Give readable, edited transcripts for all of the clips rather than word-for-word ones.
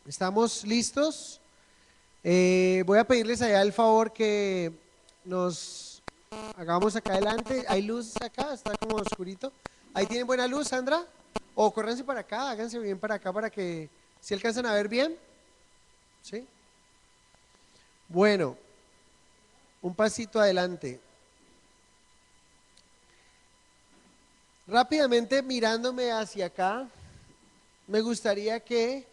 ¿Estamos listos? Voy a pedirles allá el favor que nos hagamos acá adelante. ¿Hay luz acá? Está como oscurito. ¿Ahí tienen buena luz, Sandra? O córranse para acá, háganse bien para acá para que si alcanzan a ver bien. ¿Sí? Bueno, un pasito adelante. Rápidamente mirándome hacia acá, me gustaría que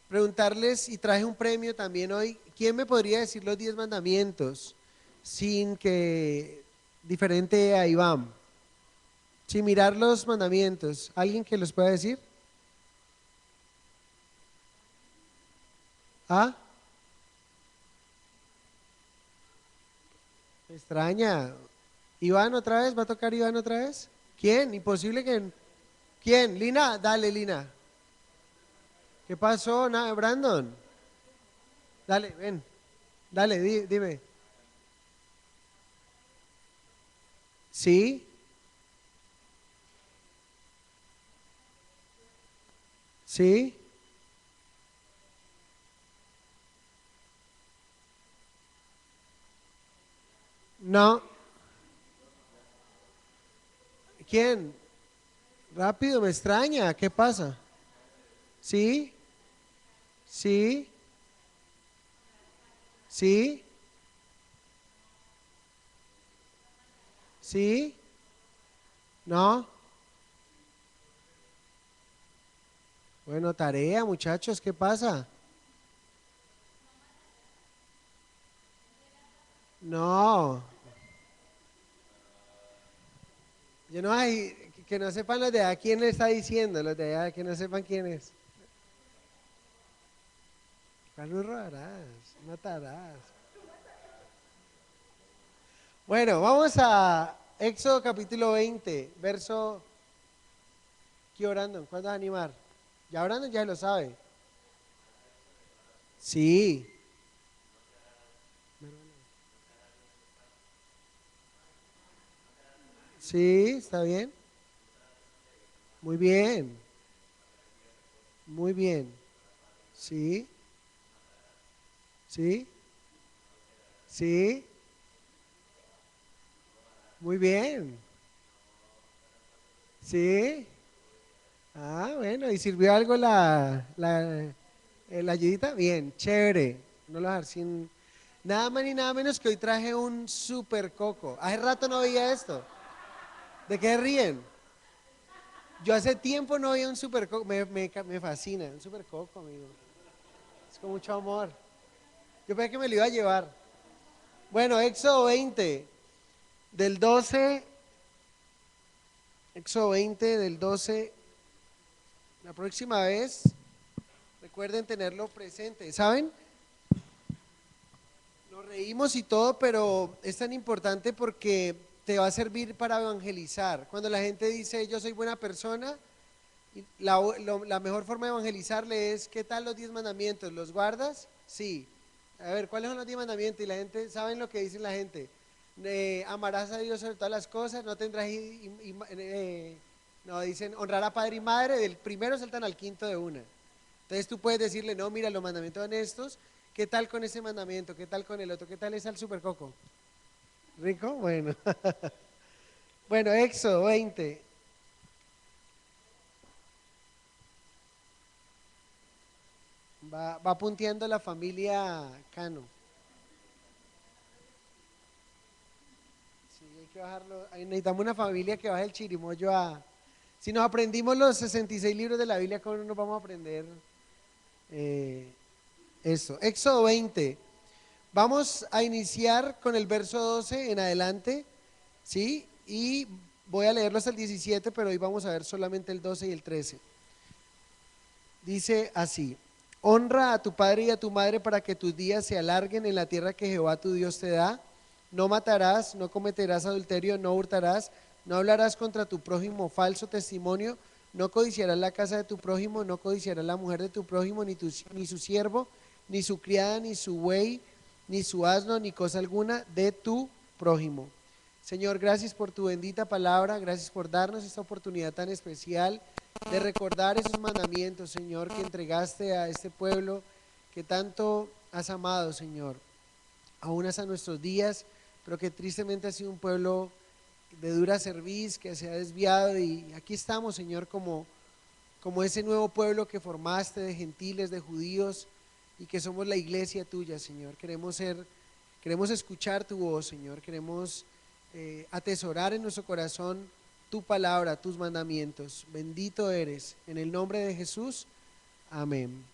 preguntarles, y traje un premio también hoy, ¿quién me podría decir los 10 mandamientos sin que, diferente a Iván, sin mirar los mandamientos? ¿Alguien que los pueda decir? ¿Ah? Me extraña. ¿Iván otra vez? ¿Va a tocar Iván otra vez? ¿Quién? Imposible que... ¿Quién? Lina, dale, Lina. ¿Qué pasó, Brandon? Dale, ven. Dale, dime. ¿Sí? ¿Sí? No. ¿Quién? Rápido, me extraña. ¿Qué pasa? ¿Sí? ¿Sí? ¿Sí? ¿Sí? ¿No? Bueno, tarea, muchachos, ¿qué pasa? No. Yo no hay, que no sepan los de allá quién le está diciendo, los de allá que no sepan quién es. ¿Cuál no robarás? Matarás. Bueno, vamos a Éxodo capítulo 20, verso. ¿Qué Brandon? ¿Cuándo vas a animar? Ya Brandon ya lo sabe. Sí. Sí, está bien. Muy bien. Muy bien. Sí. Sí. Sí. Muy bien. Sí. Ah, bueno, ¿y sirvió algo la ayudita? Bien, chévere. No lo dejar sin nada más ni nada menos que hoy traje un super coco. Hace rato no veía esto. ¿De qué ríen? Yo hace tiempo no veía un super coco. Me fascina, un super coco, amigo. Es con mucho amor. Yo pensé que me lo iba a llevar. Bueno, Éxodo 20, del 12, Éxodo 20, del 12. La próxima vez, recuerden tenerlo presente. ¿Saben? Nos reímos y todo, pero es tan importante porque te va a servir para evangelizar. Cuando la gente dice yo soy buena persona, la mejor forma de evangelizarle es ¿qué tal los 10 mandamientos? ¿Los guardas? Sí. A ver, ¿cuáles son los 10 mandamientos? Y la gente, ¿saben lo que dice la gente? Amarás a Dios sobre todas las cosas, no tendrás, no, dicen honrar a padre y madre, del primero saltan al quinto de una. Entonces tú puedes decirle, no, mira, los mandamientos son estos, ¿qué tal con ese mandamiento? ¿Qué tal con el otro? ¿Qué tal es al supercoco? ¿Rico? Bueno. Bueno, Éxodo 20. Va punteando la familia Cano. Sí, hay que bajarlo. Necesitamos una familia que baje el chirimoyo a... Si nos aprendimos los 66 libros de la Biblia, ¿cómo no nos vamos a aprender eh, eso? Éxodo 20. Vamos a iniciar con el verso 12 en adelante, ¿sí? Y voy a leerlo hasta el 17, pero hoy vamos a ver solamente el 12 y el 13. Dice así: honra a tu padre y a tu madre para que tus días se alarguen en la tierra que Jehová tu Dios te da. No matarás, no cometerás adulterio, no hurtarás, no hablarás contra tu prójimo falso testimonio, no codiciarás la casa de tu prójimo, no codiciarás la mujer de tu prójimo, ni su siervo, ni su criada, ni su buey, ni su asno, ni cosa alguna de tu prójimo. Señor, gracias por tu bendita palabra, gracias por darnos esta oportunidad tan especial de recordar esos mandamientos, Señor, que entregaste a este pueblo que tanto has amado, Señor, aún hasta nuestros días, pero que tristemente ha sido un pueblo de dura cerviz, que se ha desviado, y aquí estamos, Señor, como ese nuevo pueblo que formaste de gentiles, de judíos, y que somos la iglesia tuya, Señor. Queremos escuchar tu voz, Señor. Queremos atesorar en nuestro corazón tu palabra, tus mandamientos. Bendito eres. En el nombre de Jesús, amén.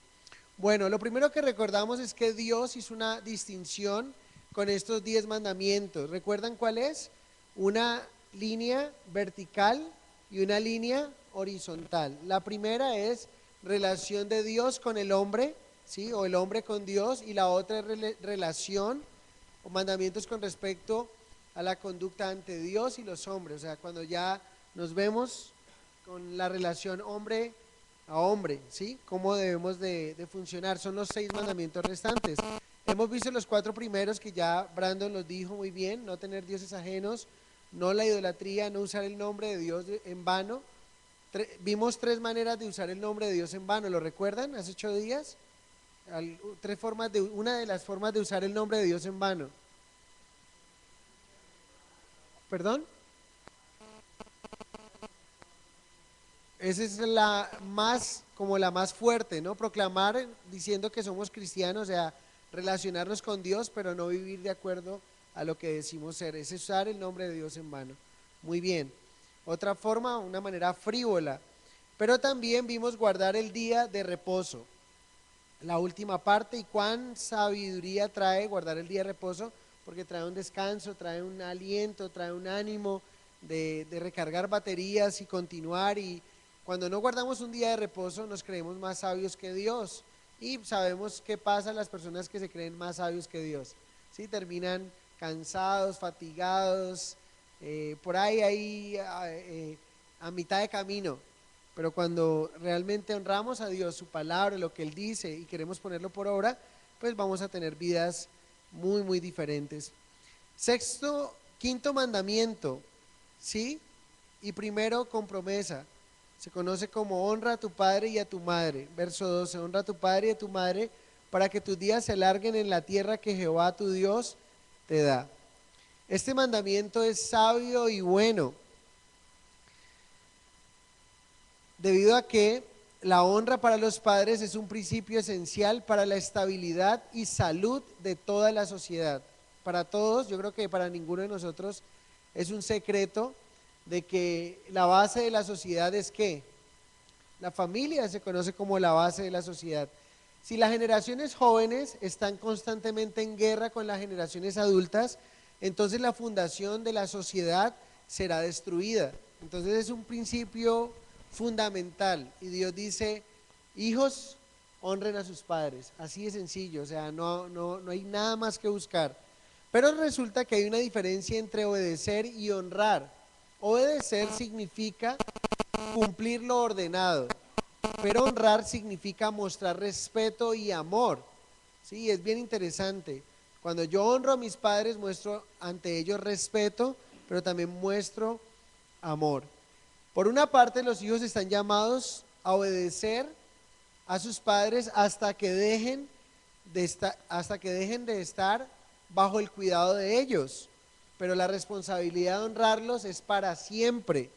Bueno, lo primero que recordamos es que Dios hizo una distinción con estos 10 mandamientos. ¿Recuerdan cuál es? Una línea vertical y una línea horizontal. La primera es relación de Dios con el hombre, ¿sí? O el hombre con Dios, y la otra es relación o mandamientos con respecto a la conducta ante Dios y los hombres. O sea, cuando ya nos vemos con la relación hombre a hombre, ¿sí? Cómo debemos de funcionar. Son los 6 mandamientos restantes. Hemos visto los 4 primeros que ya Brandon los dijo muy bien: no tener dioses ajenos, no la idolatría, no usar el nombre de Dios en vano. Vimos 3 maneras de usar el nombre de Dios en vano, ¿lo recuerdan? Hace 8 días. 3 formas una de las formas de usar el nombre de Dios en vano. ¿Perdón? Esa es como la más fuerte, ¿no? Proclamar diciendo que somos cristianos, o sea, relacionarnos con Dios, pero no vivir de acuerdo a lo que decimos ser. Es usar el nombre de Dios en vano. Muy bien. Otra forma, una manera frívola. Pero también vimos guardar el día de reposo. La última parte, y cuán sabiduría trae guardar el día de reposo, porque trae un descanso, trae un aliento, trae un ánimo de recargar baterías y continuar. Y cuando no guardamos un día de reposo nos creemos más sabios que Dios, y sabemos qué pasa a las personas que se creen más sabios que Dios, ¿sí? Terminan cansados, fatigados, por ahí a mitad de camino. Pero cuando realmente honramos a Dios, su palabra, lo que Él dice, y queremos ponerlo por obra, pues vamos a tener vidas muy, muy diferentes. Quinto mandamiento, ¿sí? Y primero con promesa. Se conoce como honra a tu padre y a tu madre. Verso 12, honra a tu padre y a tu madre para que tus días se alarguen en la tierra que Jehová tu Dios te da. Este mandamiento es sabio y bueno, debido a que la honra para los padres es un principio esencial para la estabilidad y salud de toda la sociedad. Para todos, yo creo que para ninguno de nosotros es un secreto de que la base de la sociedad es ¿qué? La familia se conoce como la base de la sociedad. Si las generaciones jóvenes están constantemente en guerra con las generaciones adultas, entonces la fundación de la sociedad será destruida. Entonces es un principio fundamental, y Dios dice: hijos, honren a sus padres. Así de sencillo, o sea, no hay nada más que buscar. Pero resulta que hay una diferencia entre obedecer y honrar. Obedecer significa cumplir lo ordenado, pero honrar significa mostrar respeto y amor. Sí, es bien interesante. Cuando yo honro a mis padres, muestro ante ellos respeto, pero también muestro amor. Por una parte, los hijos están llamados a obedecer a sus padres hasta que dejen de estar bajo el cuidado de ellos, pero la responsabilidad de honrarlos es para siempre.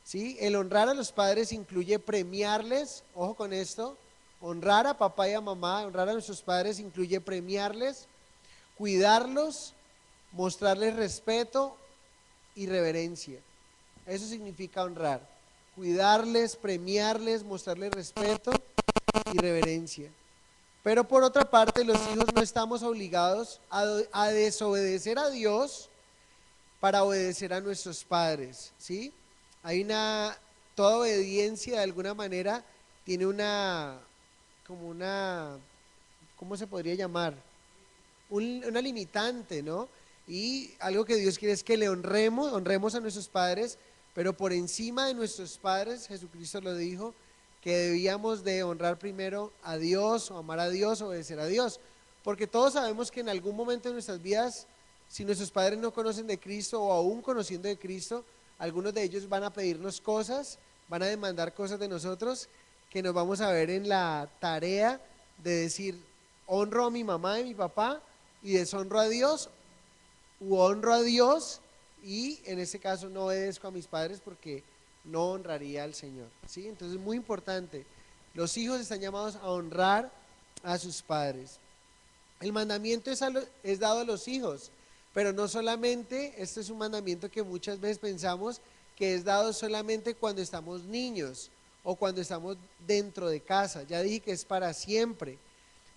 ¿Sí? El honrar a los padres incluye premiarles, ojo con esto: honrar a papá y a mamá, honrar a nuestros padres incluye premiarles, cuidarlos, mostrarles respeto y reverencia. Eso significa honrar: cuidarles, premiarles, mostrarles respeto y reverencia. Pero por otra parte, los hijos no estamos obligados a desobedecer a Dios para obedecer a nuestros padres, ¿sí? Hay toda obediencia de alguna manera tiene ¿cómo se podría llamar? Una limitante, ¿no? Y algo que Dios quiere es que le honremos a nuestros padres, pero por encima de nuestros padres, Jesucristo lo dijo, que debíamos de honrar primero a Dios, o amar a Dios, obedecer a Dios, porque todos sabemos que en algún momento de nuestras vidas, si nuestros padres no conocen de Cristo, o aún conociendo de Cristo, algunos de ellos van a pedirnos cosas van a demandar cosas de nosotros que nos vamos a ver en la tarea de decir, honro a mi mamá y mi papá y deshonro a Dios, u honro a Dios y en este caso no obedezco a mis padres porque no honraría al Señor, ¿sí? Entonces es muy importante, los hijos están llamados a honrar a sus padres. El mandamiento es dado a los hijos, pero no solamente, este es un mandamiento que muchas veces pensamos que es dado solamente cuando estamos niños o cuando estamos dentro de casa. Ya dije que es para siempre.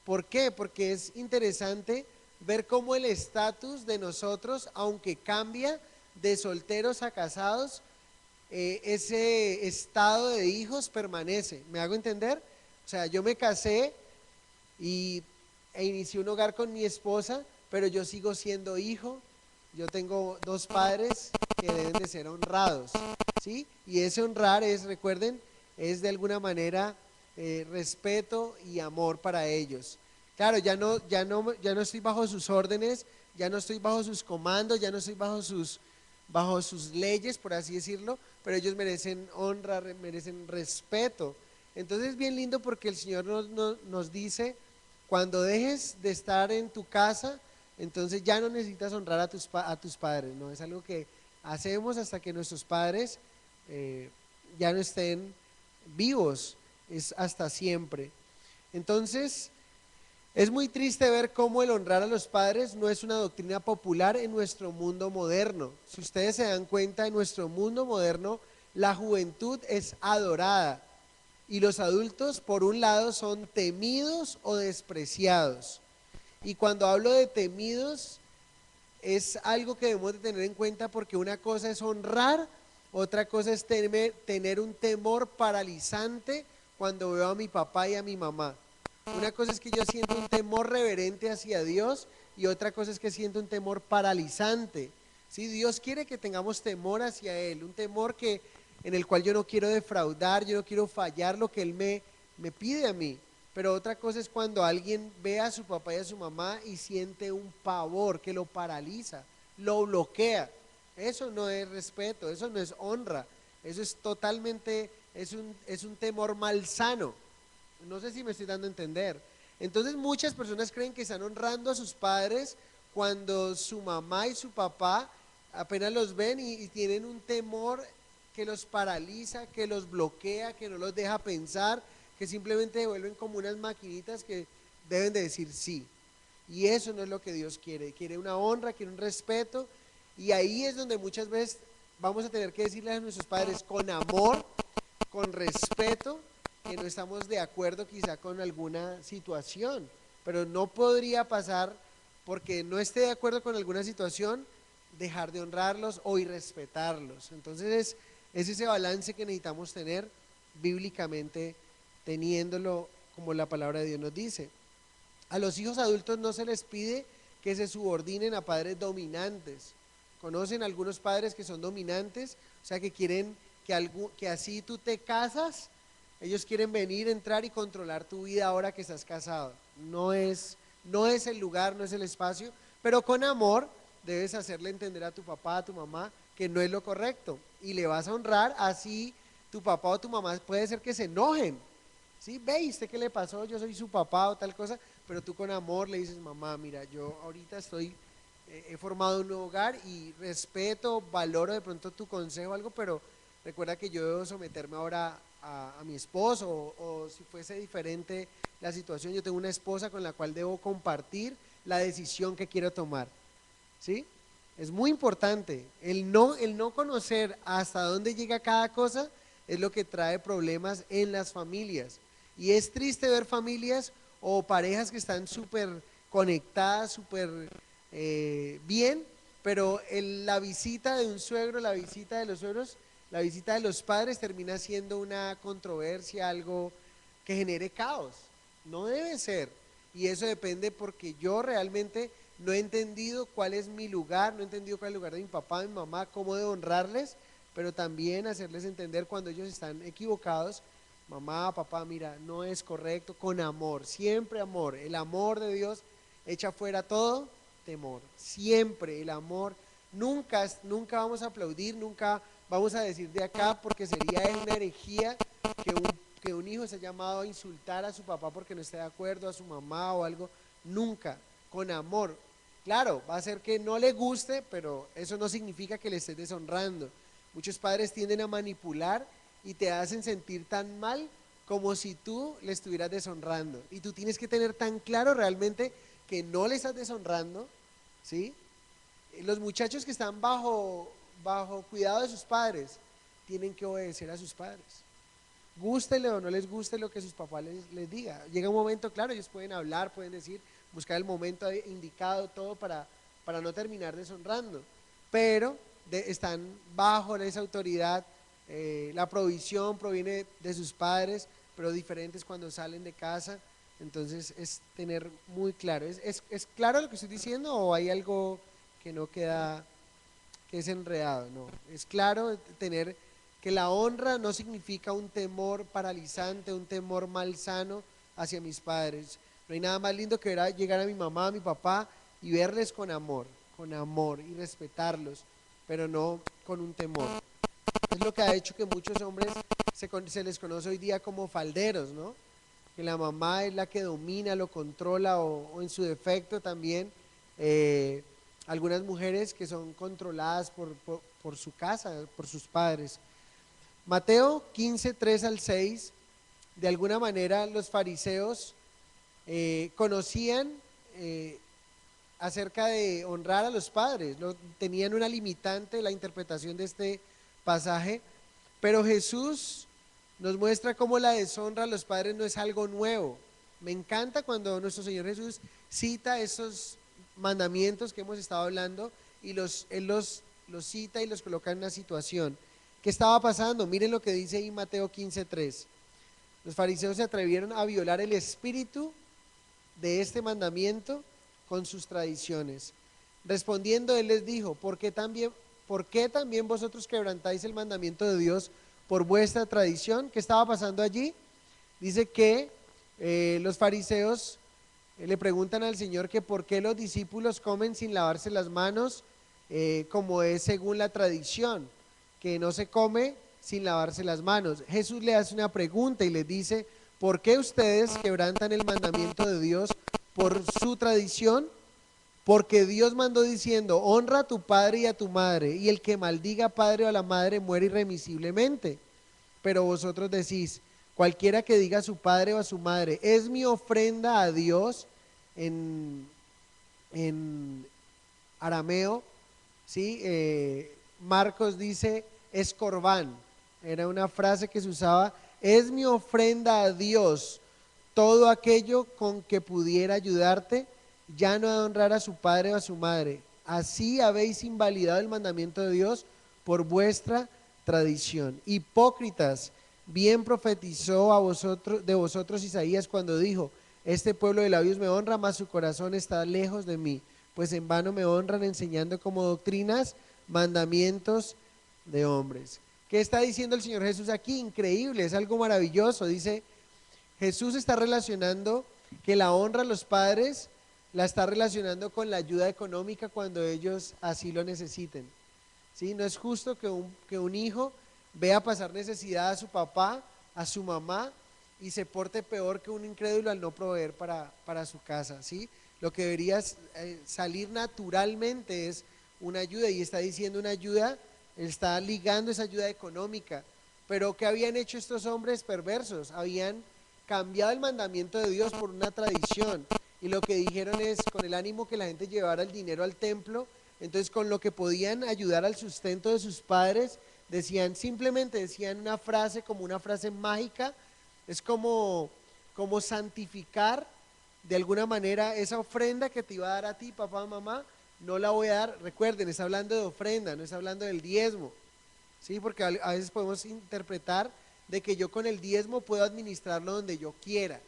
¿Por qué? Porque es interesante ver cómo el estatus de nosotros, aunque cambia de solteros a casados, ese estado de hijos permanece. ¿Me hago entender? O sea, yo me casé y, inicié un hogar con mi esposa, pero yo sigo siendo hijo. Yo tengo dos padres que deben de ser honrados, ¿sí? Y ese honrar es, recuerden, es de alguna manera respeto y amor para ellos. Claro, ya no estoy bajo sus órdenes, ya no estoy bajo sus comandos, ya no estoy bajo sus leyes, por así decirlo, pero ellos merecen honra, merecen respeto. Entonces es bien lindo porque el Señor nos dice, cuando dejes de estar en tu casa, entonces ya no necesitas honrar a tus padres, ¿no? Es algo que hacemos hasta que nuestros padres ya no estén vivos, es hasta siempre. Entonces, es muy triste ver cómo el honrar a los padres no es una doctrina popular en nuestro mundo moderno. Si ustedes se dan cuenta, en nuestro mundo moderno, la juventud es adorada y los adultos, por un lado, son temidos o despreciados. Y cuando hablo de temidos, es algo que debemos de tener en cuenta porque una cosa es honrar, otra cosa es tener un temor paralizante cuando veo a mi papá y a mi mamá. Una cosa es que yo siento un temor reverente hacia Dios y otra cosa es que siento un temor paralizante. ¿Sí? Dios quiere que tengamos temor hacia Él, un temor en el cual yo no quiero defraudar, yo no quiero fallar lo que Él me pide a mí. Pero otra cosa es cuando alguien ve a su papá y a su mamá y siente un pavor que lo paraliza, lo bloquea. Eso no es respeto, eso no es honra, eso es totalmente, es un temor malsano. No sé si me estoy dando a entender. Entonces muchas personas creen que están honrando a sus padres cuando su mamá y su papá apenas los ven y tienen un temor que los paraliza, que los bloquea, que no los deja pensar, que simplemente se vuelven como unas maquinitas que deben de decir sí. Y eso no es lo que Dios quiere. Quiere una honra, quiere un respeto. Y ahí es donde muchas veces vamos a tener que decirles a nuestros padres con amor, con respeto, que no estamos de acuerdo quizá con alguna situación, pero no podría pasar porque no esté de acuerdo con alguna situación, dejar de honrarlos o irrespetarlos. Entonces es ese balance que necesitamos tener bíblicamente, teniéndolo como la palabra de Dios nos dice. A los hijos adultos no se les pide que se subordinen a padres dominantes. ¿Conocen algunos padres que son dominantes? O sea, que quieren que así tú te casas, ellos quieren venir, entrar y controlar tu vida ahora que estás casado. No es el lugar, no es el espacio, pero con amor debes hacerle entender a tu papá, a tu mamá, que no es lo correcto. Y le vas a honrar, así tu papá o tu mamá puede ser que se enojen. ¿Sí? Ve, ¿y usted qué le pasó? Yo soy su papá o tal cosa, pero tú con amor le dices, mamá, mira, yo ahorita he formado un nuevo hogar y respeto, valoro de pronto tu consejo o algo, pero recuerda que yo debo someterme ahora a mi esposo o si fuese diferente la situación, yo tengo una esposa con la cual debo compartir la decisión que quiero tomar, ¿sí? Es muy importante, el no conocer hasta dónde llega cada cosa es lo que trae problemas en las familias. Y es triste ver familias o parejas que están súper conectadas, súper bien, pero la visita de un suegro, la visita de los suegros, la visita de los padres termina siendo una controversia, algo que genere caos. No debe ser. Y eso depende porque yo realmente no he entendido cuál es mi lugar, no he entendido cuál es el lugar de mi papá, de mi mamá, cómo de honrarles, pero también hacerles entender cuando ellos están equivocados. Mamá, papá, mira, no es correcto, con amor, siempre amor. El amor de Dios echa fuera todo temor. Siempre el amor, nunca vamos a aplaudir, nunca vamos a decir de acá, porque sería una herejía que que un hijo sea llamado a insultar a su papá porque no esté de acuerdo, a su mamá o algo. Nunca, con amor. Claro, va a ser que no le guste, pero eso no significa que le estés deshonrando. Muchos padres tienden a manipular y te hacen sentir tan mal como si tú le estuvieras deshonrando. Y tú tienes que tener tan claro realmente que no le estás deshonrando, ¿sí? Los muchachos que están bajo cuidado de sus padres tienen que obedecer a sus padres. Gústele o no les guste lo que sus papás les diga. Llega un momento, claro, ellos pueden hablar, pueden decir, buscar el momento indicado, todo para no terminar deshonrando. Pero están bajo esa autoridad, la provisión proviene de sus padres, pero diferentes cuando salen de casa. Entonces es tener muy claro. ¿Es claro lo que estoy diciendo o hay algo que no queda, que es enredado? No, es claro tener que la honra no significa un temor paralizante, un temor malsano hacia mis padres. No hay nada más lindo que ver llegar a mi mamá, a mi papá y verles con amor y respetarlos, pero no con un temor. Es lo que ha hecho que muchos hombres se les conoce hoy día como falderos, ¿no? Que la mamá es la que domina, lo controla o en su defecto también eh, algunas mujeres que son controladas por su casa, por sus padres. Mateo 15, 3 al 6, de alguna manera los fariseos conocían eh, acerca de honrar a los padres, tenían una limitante la interpretación de este pasaje, pero Jesús nos muestra cómo la deshonra a los padres no es algo nuevo. Me encanta cuando nuestro Señor Jesús cita esos mandamientos que hemos estado hablando y Él los cita y los coloca en una situación. ¿Qué estaba pasando? Miren lo que dice ahí Mateo 15:3. Los fariseos se atrevieron a violar el espíritu de este mandamiento con sus tradiciones. Respondiendo, él les dijo: ¿por qué también vosotros quebrantáis el mandamiento de Dios por vuestra tradición? ¿Qué estaba pasando allí? Dice que los fariseos le preguntan al Señor que por qué los discípulos comen sin lavarse las manos, como es según la tradición, que no se come sin lavarse las manos. Jesús le hace una pregunta y les dice: ¿por qué ustedes quebrantan el mandamiento de Dios por su tradición? Porque Dios mandó diciendo: honra a tu padre y a tu madre, y el que maldiga a padre o a la madre muere irremisiblemente. Pero vosotros decís: cualquiera que diga a su padre o a su madre, es mi ofrenda a Dios, en, en arameo, ¿sí? Marcos dice escorbán, era una frase que se usaba: es mi ofrenda a Dios, todo aquello con que pudiera ayudarte, ya no ha de honrar a su padre o a su madre. Así habéis invalidado el mandamiento de Dios por vuestra tradición. Hipócritas, bien profetizó de vosotros Isaías cuando dijo: este pueblo de labios me honra, mas su corazón está lejos de mí, pues en vano me honran enseñando como doctrinas mandamientos de hombres. ¿Qué está diciendo el Señor Jesús aquí? Increíble, es algo maravilloso. Dice, Jesús está relacionando que la honra a los padres la está relacionando con la ayuda económica cuando ellos así lo necesiten. ¿Sí? No es justo que un hijo vea pasar necesidad a su papá, a su mamá, y se porte peor que un incrédulo al no proveer para su casa. ¿Sí? Lo que debería salir naturalmente es una ayuda, y está diciendo una ayuda, está ligando esa ayuda económica. Pero ¿qué habían hecho estos hombres perversos? Habían cambiado el mandamiento de Dios por una tradición, y lo que dijeron es, con el ánimo que la gente llevara el dinero al templo, entonces con lo que podían ayudar al sustento de sus padres, simplemente decían una frase, como una frase mágica. Es como santificar de alguna manera esa ofrenda que te iba a dar a ti, papá, mamá. No la voy a dar. Recuerden, está hablando de ofrenda, no está hablando del diezmo, ¿sí? Porque a veces podemos interpretar de que yo con el diezmo puedo administrarlo donde yo quiera,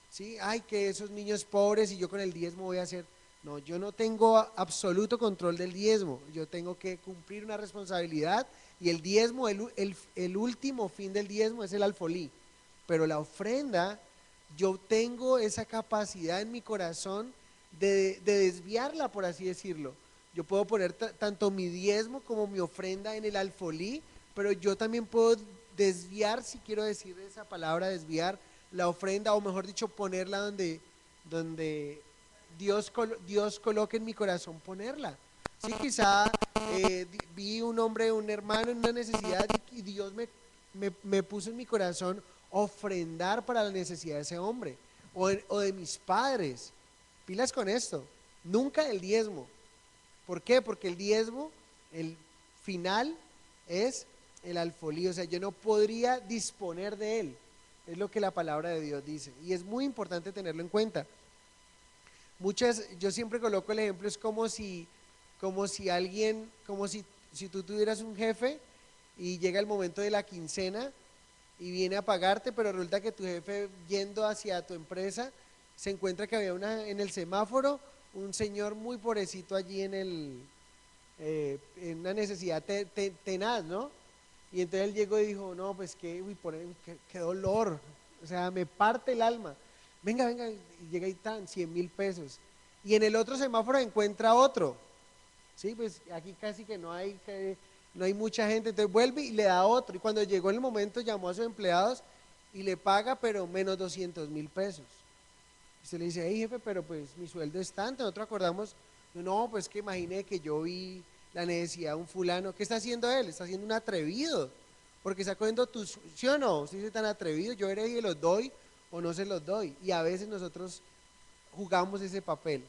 ¿sí? Ay, que esos niños pobres y yo con el diezmo voy a hacer. No, yo no tengo absoluto control del diezmo, yo tengo que cumplir una responsabilidad, y el diezmo, el último fin del diezmo es el alfolí, pero la ofrenda, yo tengo esa capacidad en mi corazón de desviarla, por así decirlo. Yo puedo poner tanto mi diezmo como mi ofrenda en el alfolí, pero yo también puedo desviar, si quiero decir esa palabra, desviar la ofrenda, o mejor dicho, ponerla donde Dios coloque en mi corazón ponerla. Sí, quizá vi un hombre, un hermano en una necesidad y Dios me puso en mi corazón ofrendar para la necesidad de ese hombre o de mis padres. Pilas con esto, nunca el diezmo. ¿Por qué? Porque el diezmo, el final es el alfolí, o sea, yo no podría disponer de él, es lo que la palabra de Dios dice, y es muy importante tenerlo en cuenta. Yo siempre coloco el ejemplo, es como si alguien, si tú tuvieras un jefe y llega el momento de la quincena y viene a pagarte, pero resulta que tu jefe yendo hacia tu empresa se encuentra que había en el semáforo un señor muy pobrecito allí en una necesidad tenaz, ¿no? Y entonces él llegó y dijo, no, pues qué dolor, o sea, me parte el alma. Venga, venga, y llega y tan, 100.000 pesos. Y en el otro semáforo encuentra otro, ¿sí? Pues aquí casi que no hay mucha gente, entonces vuelve y le da otro. Y cuando llegó el momento llamó a sus empleados y le paga, pero menos 200.000 pesos. Y usted le dice, hey jefe, pero pues mi sueldo es tanto, nosotros acordamos, no, pues que imagine que yo vi la necesidad de un fulano, ¿qué está haciendo él? Está haciendo un atrevido, porque está cogiendo tus, ¿sí o no? Si es tan atrevido, yo veré y los doy o no se los doy. Y a veces nosotros jugamos ese papel,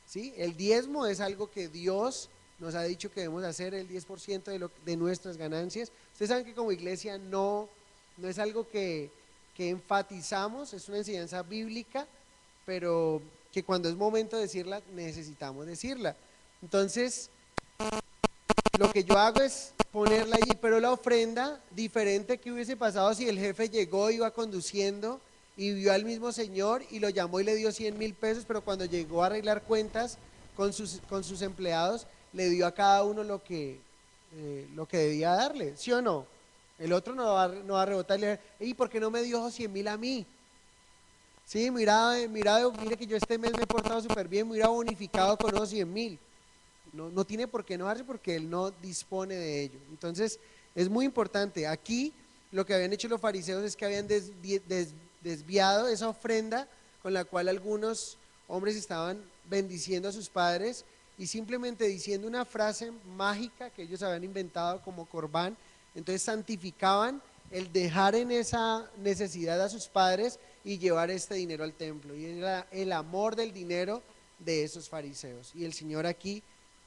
¿sí? El diezmo es algo que Dios nos ha dicho que debemos hacer, el 10% de nuestras ganancias. Ustedes saben que como iglesia no es algo que enfatizamos, es una enseñanza bíblica, pero que cuando es momento de decirla, necesitamos decirla. Entonces, lo que yo hago es ponerla allí, pero la ofrenda, diferente que hubiese pasado si el jefe llegó, iba conduciendo y vio al mismo señor y lo llamó y le dio 100.000 pesos, pero cuando llegó a arreglar cuentas con sus empleados, le dio a cada uno lo que debía darle, ¿sí o no? El otro no va a rebotarle, ¿y por qué no me dio 100.000 a mí? Sí, mire que yo este mes me he portado súper bien, me hubiera bonificado con unos 100.000. No tiene por qué enojarse porque él no dispone de ello. Entonces, es muy importante. Aquí lo que habían hecho los fariseos es que habían desviado esa ofrenda con la cual algunos hombres estaban bendiciendo a sus padres y simplemente diciendo una frase mágica que ellos habían inventado como corbán, entonces santificaban el dejar en esa necesidad a sus padres y llevar este dinero al templo. Y era el amor del dinero de esos fariseos. Y el Señor aquí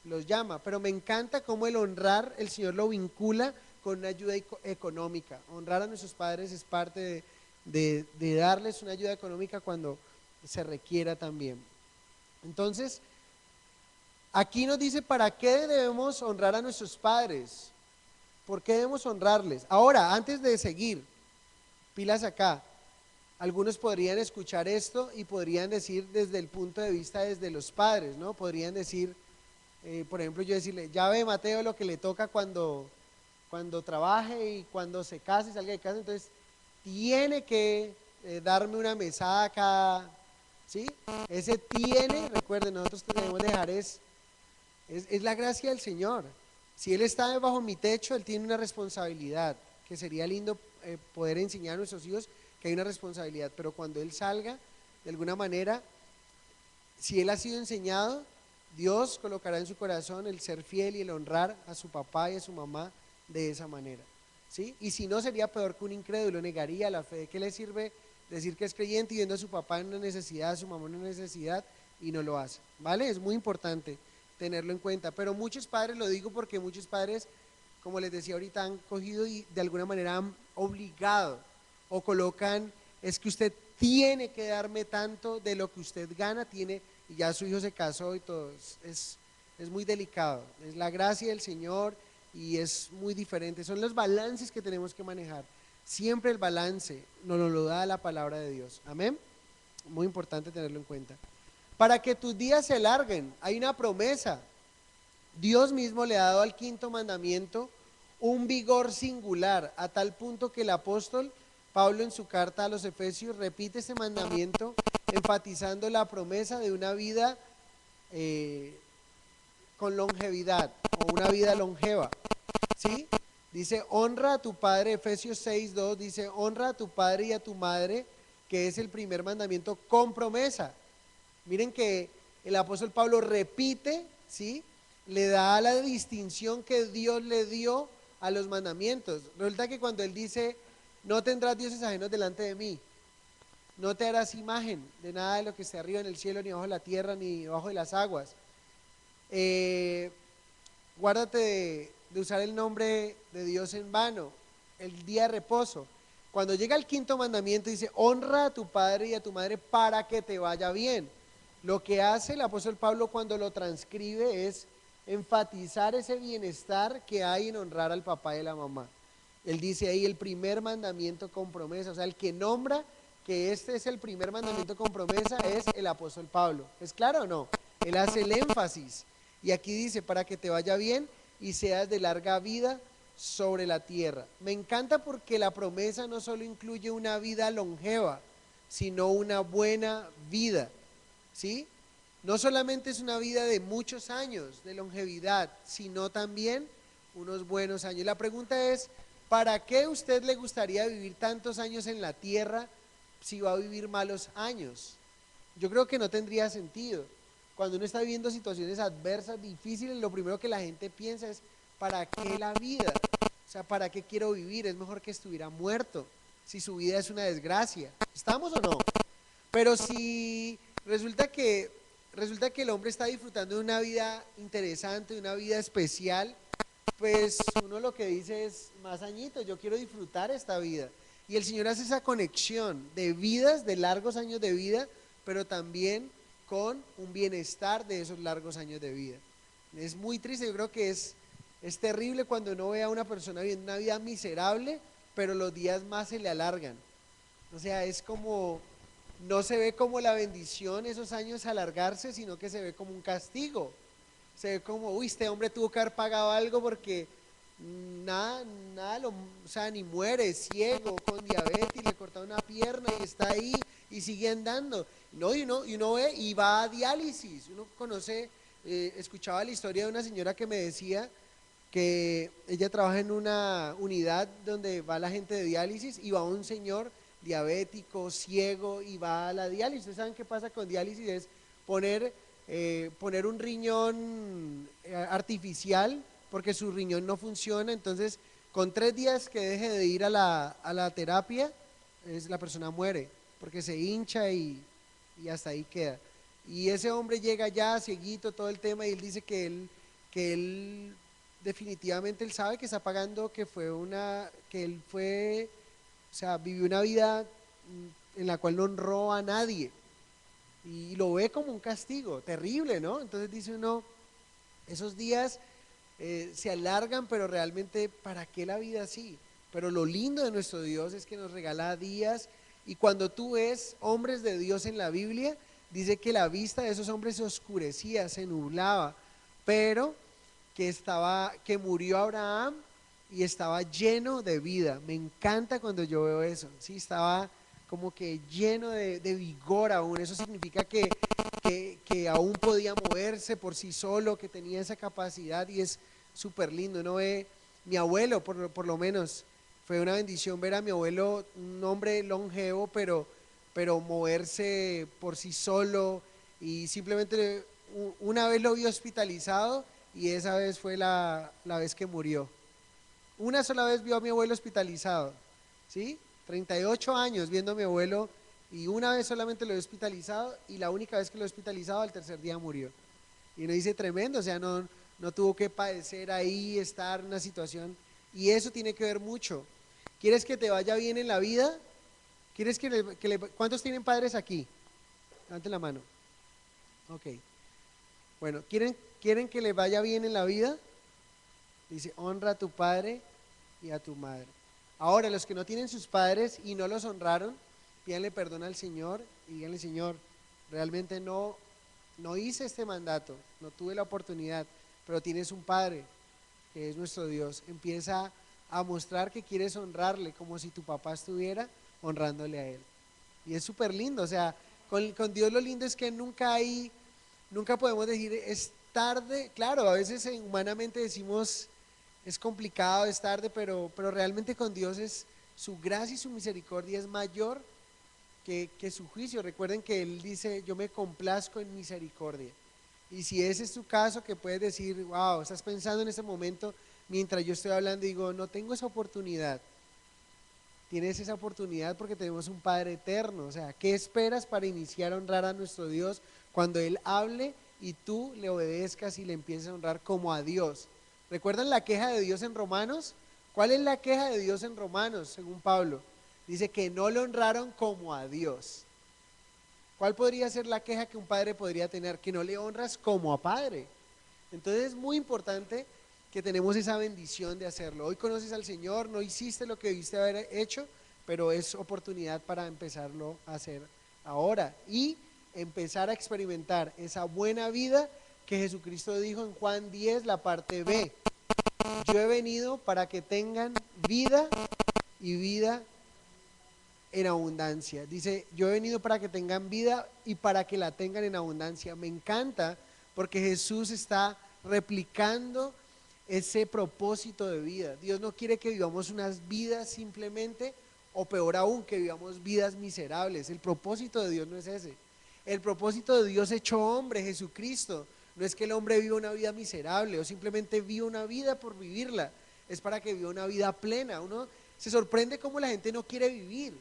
los llama, pero me encanta cómo el honrar, el Señor lo vincula con una ayuda económica. Honrar a nuestros padres es parte de darles una ayuda económica cuando se requiera también. Entonces, aquí nos dice para qué debemos honrar a nuestros padres, por qué debemos honrarles. Ahora, antes de seguir, pilas acá, algunos podrían escuchar esto y podrían decir desde el punto de vista desde los padres, ¿no? Podrían decir, por ejemplo, yo decirle, ya ve Mateo lo que le toca cuando trabaje y cuando se case y salga de casa, entonces tiene que darme una mesada acá, ¿sí? Ese tiene, recuerden, nosotros debemos dejar es la gracia del Señor. Si Él está bajo mi techo, Él tiene una responsabilidad, que sería lindo poder enseñar a nuestros hijos que hay una responsabilidad, pero cuando Él salga, de alguna manera, si Él ha sido enseñado, Dios colocará en su corazón el ser fiel y el honrar a su papá y a su mamá de esa manera, ¿sí? Y si no, sería peor que un incrédulo, negaría la fe. ¿De qué le sirve decir que es creyente y viendo a su papá en una necesidad, a su mamá en una necesidad y no lo hace? ¿Vale? Es muy importante tenerlo en cuenta, pero muchos padres, lo digo porque muchos padres, como les decía ahorita, han cogido y de alguna manera han obligado o colocan, es que usted tiene que darme tanto de lo que usted gana, y ya su hijo se casó y todo, es muy delicado, es la gracia del Señor y es muy diferente, son los balances que tenemos que manejar, siempre el balance nos lo da la palabra de Dios, amén, muy importante tenerlo en cuenta. Para que tus días se alarguen, hay una promesa, Dios mismo le ha dado al quinto mandamiento un vigor singular, a tal punto que el apóstol Pablo en su carta a los Efesios repite ese mandamiento, enfatizando la promesa de una vida con longevidad o una vida longeva, ¿sí? Dice, honra a tu padre, Efesios 6:2 dice, honra a tu padre y a tu madre, que es el primer mandamiento con promesa. Miren que el apóstol Pablo repite, ¿sí? Le da la distinción que Dios le dio a los mandamientos. Resulta que cuando él dice, no tendrás dioses ajenos delante de mí, no te harás imagen de nada de lo que esté arriba en el cielo, ni bajo la tierra, ni bajo de las aguas. Eh, Guárdate de usar el nombre de Dios en vano, el día de reposo. Cuando llega el quinto mandamiento dice, honra a tu padre y a tu madre para que te vaya bien. Lo que hace el apóstol Pablo cuando lo transcribe es enfatizar ese bienestar que hay en honrar al papá y a la mamá. Él dice ahí el primer mandamiento con promesa, o sea, el que nombra que este es el primer mandamiento con promesa es el apóstol Pablo. ¿Es claro o no? Él hace el énfasis. Y aquí dice, para que te vaya bien y seas de larga vida sobre la tierra. Me encanta porque la promesa no solo incluye una vida longeva, sino una buena vida, ¿sí? No solamente es una vida de muchos años de longevidad, sino también unos buenos años. La pregunta es, ¿para qué a usted le gustaría vivir tantos años en la tierra si va a vivir malos años? Yo creo que no tendría sentido. Cuando uno está viviendo situaciones adversas, difíciles, lo primero que la gente piensa es, ¿para qué la vida? O sea, ¿para qué quiero vivir? Es mejor que estuviera muerto, si su vida es una desgracia. ¿Estamos o no? Pero si resulta que el hombre está disfrutando de una vida interesante, de una vida especial, pues uno lo que dice es, más añitos, yo quiero disfrutar esta vida. Y el Señor hace esa conexión de vidas, de largos años de vida, pero también con un bienestar de esos largos años de vida. Es muy triste, yo creo que es terrible cuando uno ve a una persona viviendo una vida miserable, pero los días más se le alargan. O sea, es como, no se ve como la bendición esos años alargarse, sino que se ve como un castigo. Se ve como, uy, este hombre tuvo que haber pagado algo porque nada, nada, o sea, ni muere, ciego, con diabetes, le cortaron una pierna y está ahí y sigue andando. No, y uno ve y va a diálisis. Uno conoce, escuchaba la historia de una señora que me decía que ella trabaja en una unidad donde va la gente de diálisis y va un señor diabético, ciego y va a la diálisis. ¿Ustedes saben qué pasa con diálisis? Es poner un riñón artificial porque su riñón no funciona, entonces con 3 días que deje de ir a la terapia, la persona muere porque se hincha y hasta ahí queda. Y ese hombre llega ya cieguito, todo el tema, y él dice que él definitivamente él sabe que está pagando, que él fue, o sea, vivió una vida en la cual no honró a nadie y lo ve como un castigo terrible, ¿no? Entonces dice uno, esos días se alargan, pero realmente, ¿para qué la vida así? Pero lo lindo de nuestro Dios es que nos regala días y cuando tú ves hombres de Dios en la Biblia, dice que la vista de esos hombres se oscurecía, se nublaba, pero que murió Abraham y estaba lleno de vida. Me encanta cuando yo veo eso, ¿sí? Estaba como que lleno de vigor aún. Eso significa que aún podía moverse por sí solo, que tenía esa capacidad y es súper lindo. Uno ve, mi abuelo por lo menos, fue una bendición ver a mi abuelo, un hombre longevo, pero moverse por sí solo y simplemente una vez lo vi hospitalizado y esa vez fue la vez que murió. Una sola vez vio a mi abuelo hospitalizado, ¿sí? 38 años viendo a mi abuelo y una vez solamente lo he hospitalizado y la única vez que lo he hospitalizado al tercer día murió. Y uno dice tremendo, o sea, no tuvo que padecer ahí, estar en una situación y eso tiene que ver mucho. ¿Quieres que te vaya bien en la vida? ¿Quieres ¿Cuántos tienen padres aquí? Levanten la mano. Ok. Bueno, ¿quieren que les vaya bien en la vida? Dice, honra a tu padre y a tu madre. Ahora, los que no tienen sus padres y no los honraron, pídanle perdón al Señor y díganle, Señor, realmente no hice este mandato, no tuve la oportunidad, pero tienes un padre que es nuestro Dios. Empieza a mostrar que quieres honrarle como si tu papá estuviera honrándole a él. Y es súper lindo, o sea, con Dios lo lindo es que nunca podemos decir, es tarde, claro, a veces humanamente decimos es complicado, es tarde, pero realmente con Dios es su gracia y su misericordia es mayor que su juicio. Recuerden que Él dice, yo me complazco en misericordia. Y si ese es tu caso, que puedes decir, wow, estás pensando en ese momento, mientras yo estoy hablando, digo, no tengo esa oportunidad. Tienes esa oportunidad porque tenemos un Padre eterno. O sea, ¿qué esperas para iniciar a honrar a nuestro Dios cuando Él hable y tú le obedezcas y le empieces a honrar como a Dios? ¿Recuerdan la queja de Dios en Romanos? ¿Cuál es la queja de Dios en Romanos, según Pablo? Dice que no le honraron como a Dios. ¿Cuál podría ser la queja que un padre podría tener? Que no le honras como a padre. Entonces es muy importante que tenemos esa bendición de hacerlo. Hoy conoces al Señor, no hiciste lo que debiste haber hecho, pero es oportunidad para empezarlo a hacer ahora y empezar a experimentar esa buena vida que Jesucristo dijo en Juan 10, la parte B. Yo he venido para que tengan vida y vida en abundancia. Dice, yo he venido para que tengan vida y para que la tengan en abundancia. Me encanta porque Jesús está replicando ese propósito de vida. Dios no quiere que vivamos unas vidas simplemente, o peor aún, que vivamos vidas miserables. El propósito de Dios no es ese. El propósito de Dios hecho hombre, Jesucristo, no es que el hombre viva una vida miserable o simplemente viva una vida por vivirla. Es para que viva una vida plena. Uno se sorprende cómo la gente no quiere vivir.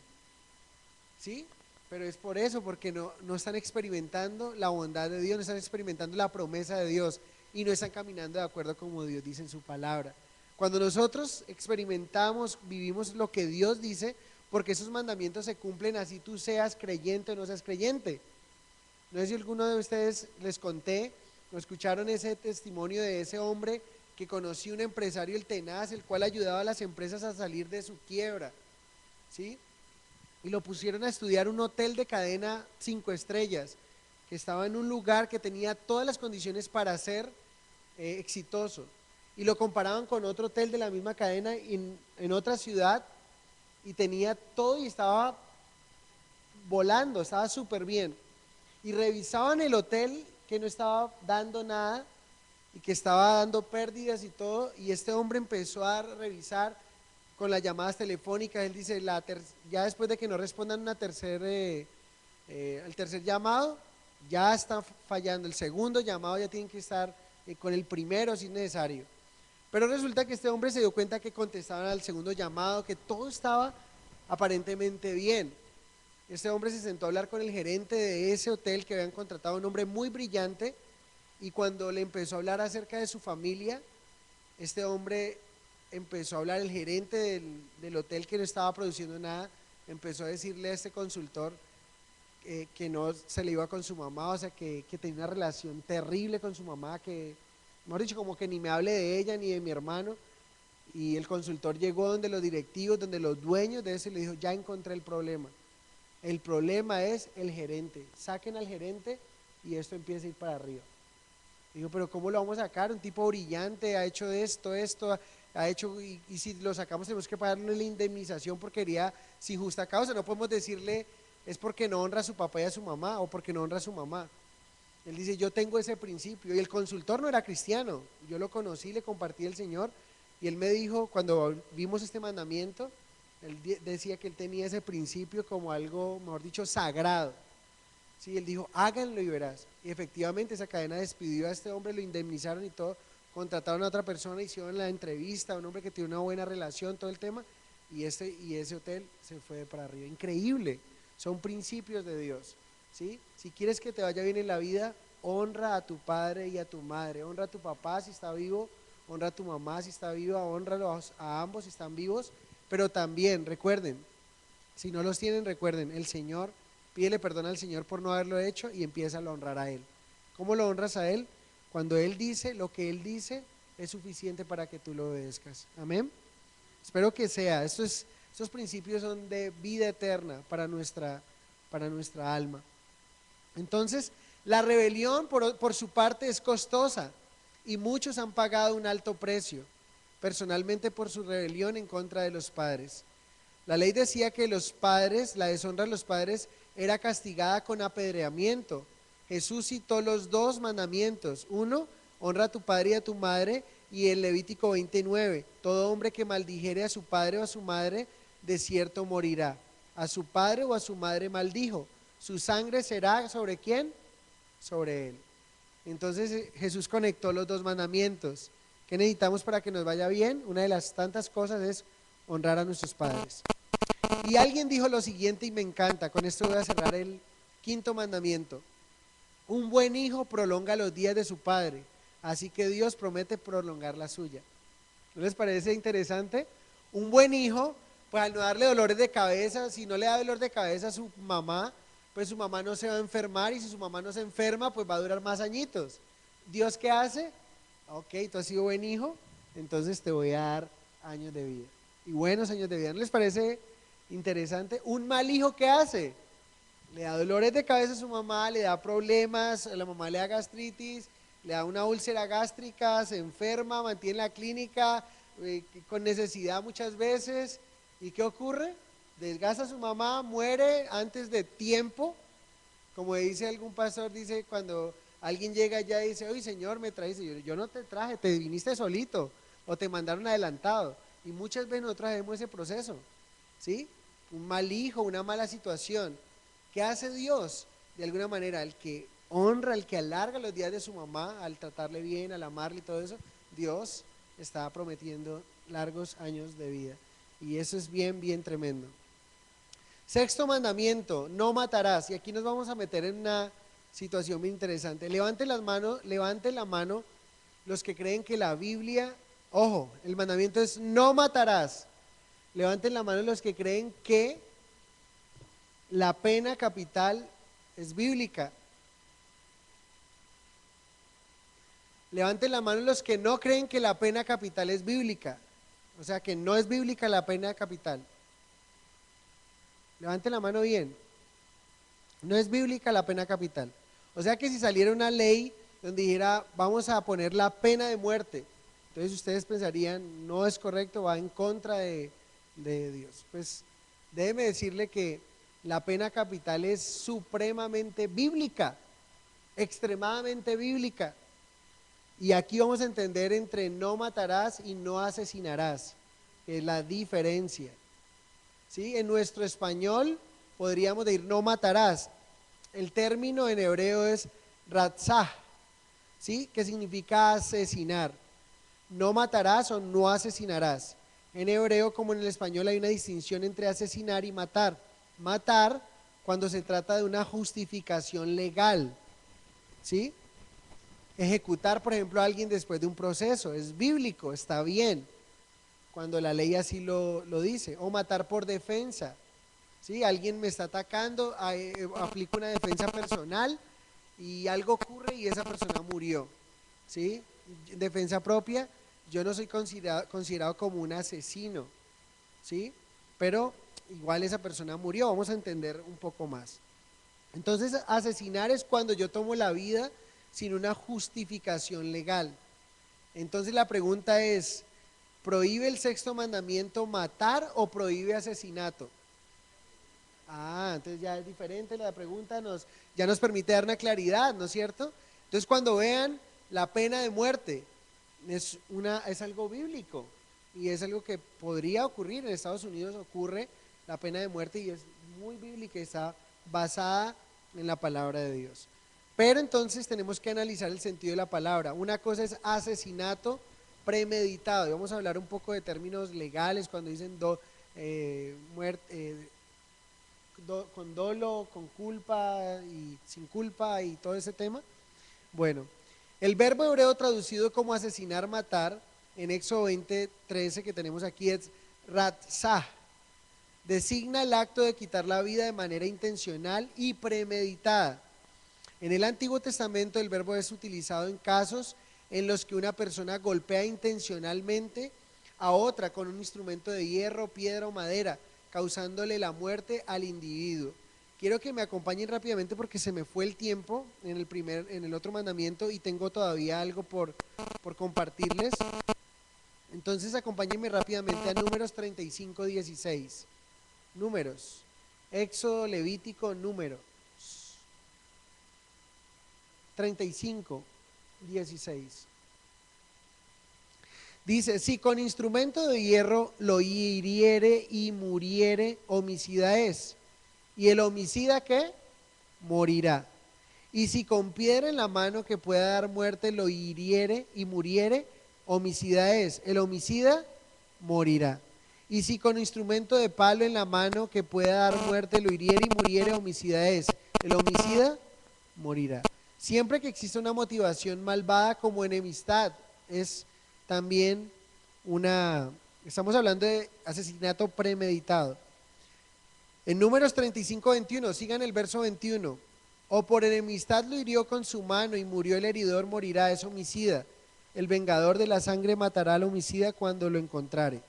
¿Sí? Pero es por eso, porque no están experimentando la bondad de Dios, no están experimentando la promesa de Dios y no están caminando de acuerdo como Dios dice en su palabra. Cuando nosotros experimentamos, vivimos lo que Dios dice, porque esos mandamientos se cumplen así tú seas creyente o no seas creyente. No sé si alguno de ustedes les conté, o escucharon ese testimonio de ese hombre que conoció un empresario, el tenaz, el cual ayudaba a las empresas a salir de su quiebra, ¿sí? Y lo pusieron a estudiar un hotel de cadena 5 estrellas, que estaba en un lugar que tenía todas las condiciones para ser exitoso. Y lo comparaban con otro hotel de la misma cadena en otra ciudad y tenía todo y estaba volando, estaba súper bien. Y revisaban el hotel que no estaba dando nada y que estaba dando pérdidas y todo, y este hombre empezó a revisar con las llamadas telefónicas. Él dice, ya después de que no respondan el tercer llamado, ya está fallando, el segundo llamado ya tienen que estar con el primero si es necesario. Pero resulta que este hombre se dio cuenta que contestaban al segundo llamado, que todo estaba aparentemente bien. Este hombre se sentó a hablar con el gerente de ese hotel que habían contratado, un hombre muy brillante, y cuando le empezó a hablar acerca de su familia, este hombre empezó a hablar, el gerente del hotel que no estaba produciendo nada, empezó a decirle a este consultor que no se le iba con su mamá, o sea, que tenía una relación terrible con su mamá, que, mejor dicho, como que ni me hable de ella ni de mi hermano. Y el consultor llegó donde los directivos, donde los dueños de eso, y le dijo, ya encontré el problema. El problema es el gerente. Saquen al gerente y esto empieza a ir para arriba. Digo, pero ¿cómo lo vamos a sacar? Un tipo brillante, ha hecho esto, ha hecho, y si lo sacamos tenemos que pagarle la indemnización porque sería sin justa causa. No podemos decirle, es porque no honra a su papá y a su mamá, o porque no honra a su mamá. Él dice, yo tengo ese principio. Y el consultor no era cristiano. Yo lo conocí, le compartí el Señor, y él me dijo, cuando vimos este mandamiento, él decía que él tenía ese principio como algo, mejor dicho, sagrado. Sí, él dijo, háganlo y verás. Y efectivamente esa cadena despidió a este hombre, lo indemnizaron y todo, contrataron a otra persona, hicieron la entrevista, un hombre que tiene una buena relación, todo el tema, y ese hotel se fue para arriba. Increíble, son principios de Dios. ¿Sí? Si quieres que te vaya bien en la vida, honra a tu padre y a tu madre, honra a tu papá si está vivo, honra a tu mamá si está viva, honralos a ambos si están vivos, pero también recuerden, si no los tienen, recuerden, el Señor, pídele perdón al Señor por no haberlo hecho y empieza a honrar a Él. ¿Cómo lo honras a Él? Cuando Él dice, lo que Él dice es suficiente para que tú lo obedezcas. Amén. Espero que sea. Estos principios son de vida eterna para nuestra alma. Entonces, la rebelión por su parte es costosa y muchos han pagado un alto precio, personalmente por su rebelión en contra de los padres. La ley decía que los padres, la deshonra de los padres era castigada con apedreamiento. Jesús citó los dos mandamientos. Uno, honra a tu padre y a tu madre, y el Levítico 29, todo hombre que maldijere a su padre o a su madre, de cierto morirá. A su padre o a su madre maldijo, su sangre será ¿sobre quién? Sobre él. Entonces Jesús conectó los dos mandamientos. ¿Qué necesitamos para que nos vaya bien? Una de las tantas cosas es honrar a nuestros padres. Y alguien dijo lo siguiente y me encanta, con esto voy a cerrar el quinto mandamiento. Un buen hijo prolonga los días de su padre, así que Dios promete prolongar la suya. ¿No les parece interesante? Un buen hijo, pues al no darle dolores de cabeza, si no le da dolor de cabeza a su mamá, pues su mamá no se va a enfermar, y si su mamá no se enferma, pues va a durar más añitos. ¿Dios qué hace? Ok, tú has sido buen hijo, entonces te voy a dar años de vida. Y buenos años de vida. ¿No les parece interesante? Un mal hijo, ¿qué hace? Le da dolores de cabeza a su mamá, le da problemas, a la mamá le da gastritis, le da una úlcera gástrica, se enferma, mantiene la clínica con necesidad muchas veces. ¿Y qué ocurre? Desgasta a su mamá, muere antes de tiempo. Como dice algún pastor, dice cuando alguien llega allá y dice, oye Señor, me trajiste, yo no te traje, te viniste solito o te mandaron adelantado. Y muchas veces nosotros vemos ese proceso, ¿sí? Un mal hijo, una mala situación. ¿Qué hace Dios? De alguna manera, el que honra, el que alarga los días de su mamá, al tratarle bien, al amarle y todo eso, Dios está prometiendo largos años de vida. Y eso es bien, bien tremendo. Sexto mandamiento, no matarás. Y aquí nos vamos a meter en una situación muy interesante. Levanten la mano los que creen que la Biblia, ojo, el mandamiento es no matarás. Levanten la mano los que creen que la pena capital es bíblica. Levanten la mano los que no creen que la pena capital es bíblica. O sea, que no es bíblica la pena capital. Levanten la mano bien. No es bíblica la pena capital. O sea que si saliera una ley donde dijera vamos a poner la pena de muerte, entonces ustedes pensarían no es correcto, va en contra de Dios. Pues déjeme decirle que la pena capital es supremamente bíblica, extremadamente bíblica. Y aquí vamos a entender entre no matarás y no asesinarás, que es la diferencia. ¿Sí? En nuestro español podríamos decir no matarás. El término en hebreo es ratzah, ¿sí? Que significa asesinar. No matarás o no asesinarás. En hebreo como en el español hay una distinción entre asesinar y matar. Matar cuando se trata de una justificación legal, ¿sí? Ejecutar, por ejemplo, a alguien después de un proceso, es bíblico, está bien, cuando la ley así lo dice. O matar por defensa, ¿sí? Alguien me está atacando, aplico una defensa personal y algo ocurre y esa persona murió, ¿sí? Defensa propia, yo no soy considerado como un asesino, ¿sí? Pero igual esa persona murió, vamos a entender un poco más. Entonces, asesinar es cuando yo tomo la vida sin una justificación legal. Entonces la pregunta es, ¿prohíbe el sexto mandamiento matar o prohíbe asesinato? Ah, entonces ya es diferente la pregunta, ya nos permite dar una claridad, ¿no es cierto? Entonces cuando vean la pena de muerte, es algo bíblico y es algo que podría ocurrir. En Estados Unidos ocurre la pena de muerte y es muy bíblica y está basada en la palabra de Dios. Pero entonces tenemos que analizar el sentido de la palabra. Una cosa es asesinato premeditado, y vamos a hablar un poco de términos legales cuando dicen muerte, con dolo, con culpa y sin culpa y todo ese tema. Bueno, el verbo hebreo traducido como asesinar, matar, en Éxodo 20:13 que tenemos aquí es ratzah. Designa el acto de quitar la vida de manera intencional y premeditada. En el Antiguo Testamento el verbo es utilizado en casos en los que una persona golpea intencionalmente a otra con un instrumento de hierro, piedra o madera, causándole la muerte al individuo. Quiero que me acompañen rápidamente porque se me fue el tiempo en el otro mandamiento y tengo todavía algo por compartirles. Entonces acompáñenme rápidamente a Números 35:16. Números, Éxodo, Levítico, Números 35. 16. Dice, si con instrumento de hierro lo hiriere y muriere, homicida es. ¿Y el homicida qué? Morirá. Y si con piedra en la mano que pueda dar muerte lo hiriere y muriere, homicida es. El homicida morirá. Y si con instrumento de palo en la mano que pueda dar muerte lo hiriere y muriere, homicida es. El homicida morirá. Siempre que exista una motivación malvada como enemistad, es también estamos hablando de asesinato premeditado. En Números 35:21, sigan el verso 21. O por enemistad lo hirió con su mano y murió el heridor, morirá, es homicida. El vengador de la sangre matará al homicida cuando lo encontrare.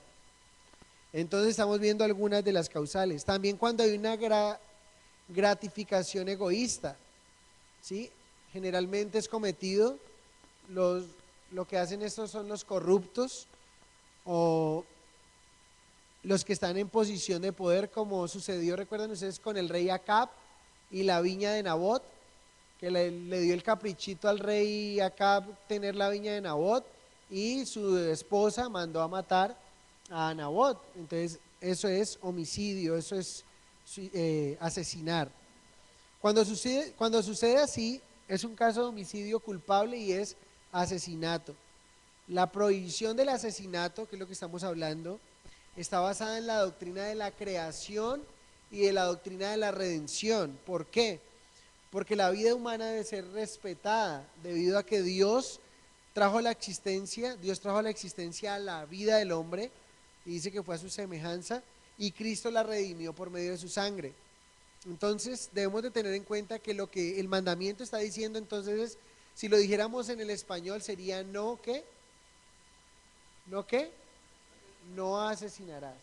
Entonces estamos viendo algunas de las causales. También cuando hay una gratificación egoísta, ¿sí? Generalmente es cometido, lo que hacen estos son los corruptos o los que están en posición de poder, como sucedió, recuerdan ustedes, con el rey Acab y la viña de Nabot, que le dio el caprichito al rey Acab tener la viña de Nabot, y su esposa mandó a matar a Nabot. Entonces eso es homicidio, eso es asesinar. Cuando sucede así, es un caso de homicidio culpable y es asesinato. La prohibición del asesinato, que es lo que estamos hablando, está basada en la doctrina de la creación y de la doctrina de la redención. ¿Por qué? Porque la vida humana debe ser respetada debido a que Dios trajo a la existencia a la vida del hombre, y dice que fue a su semejanza, y Cristo la redimió por medio de su sangre. Entonces debemos de tener en cuenta que lo que el mandamiento está diciendo entonces es, si lo dijéramos en el español sería no que, no que, no asesinarás.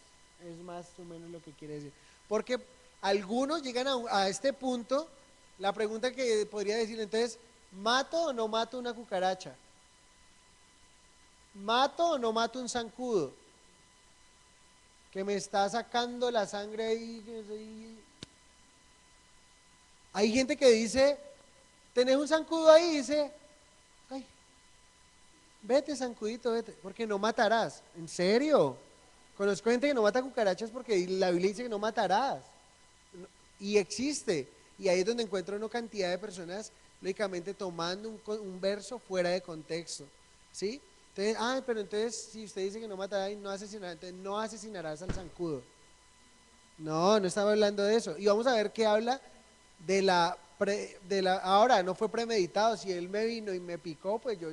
Es más o menos lo que quiere decir. Porque algunos llegan a este punto, la pregunta que podría decir entonces, ¿mato o no mato una cucaracha? ¿Mato o no mato un zancudo? Que me está sacando la sangre ahí. Hay gente que dice, tenés un zancudo ahí, y dice, ay, vete zancudito, vete, porque no matarás. ¿En serio? Conozco gente que no mata cucarachas porque la Biblia dice que no matarás. Y existe. Y ahí es donde encuentro una cantidad de personas, lógicamente, tomando un verso fuera de contexto. ¿Sí? Entonces, pero entonces, si usted dice que no matará y no asesinará, entonces no asesinarás al zancudo. No, no estaba hablando de eso. Y vamos a ver qué habla ahora no fue premeditado. Si él me vino y me picó, pues yo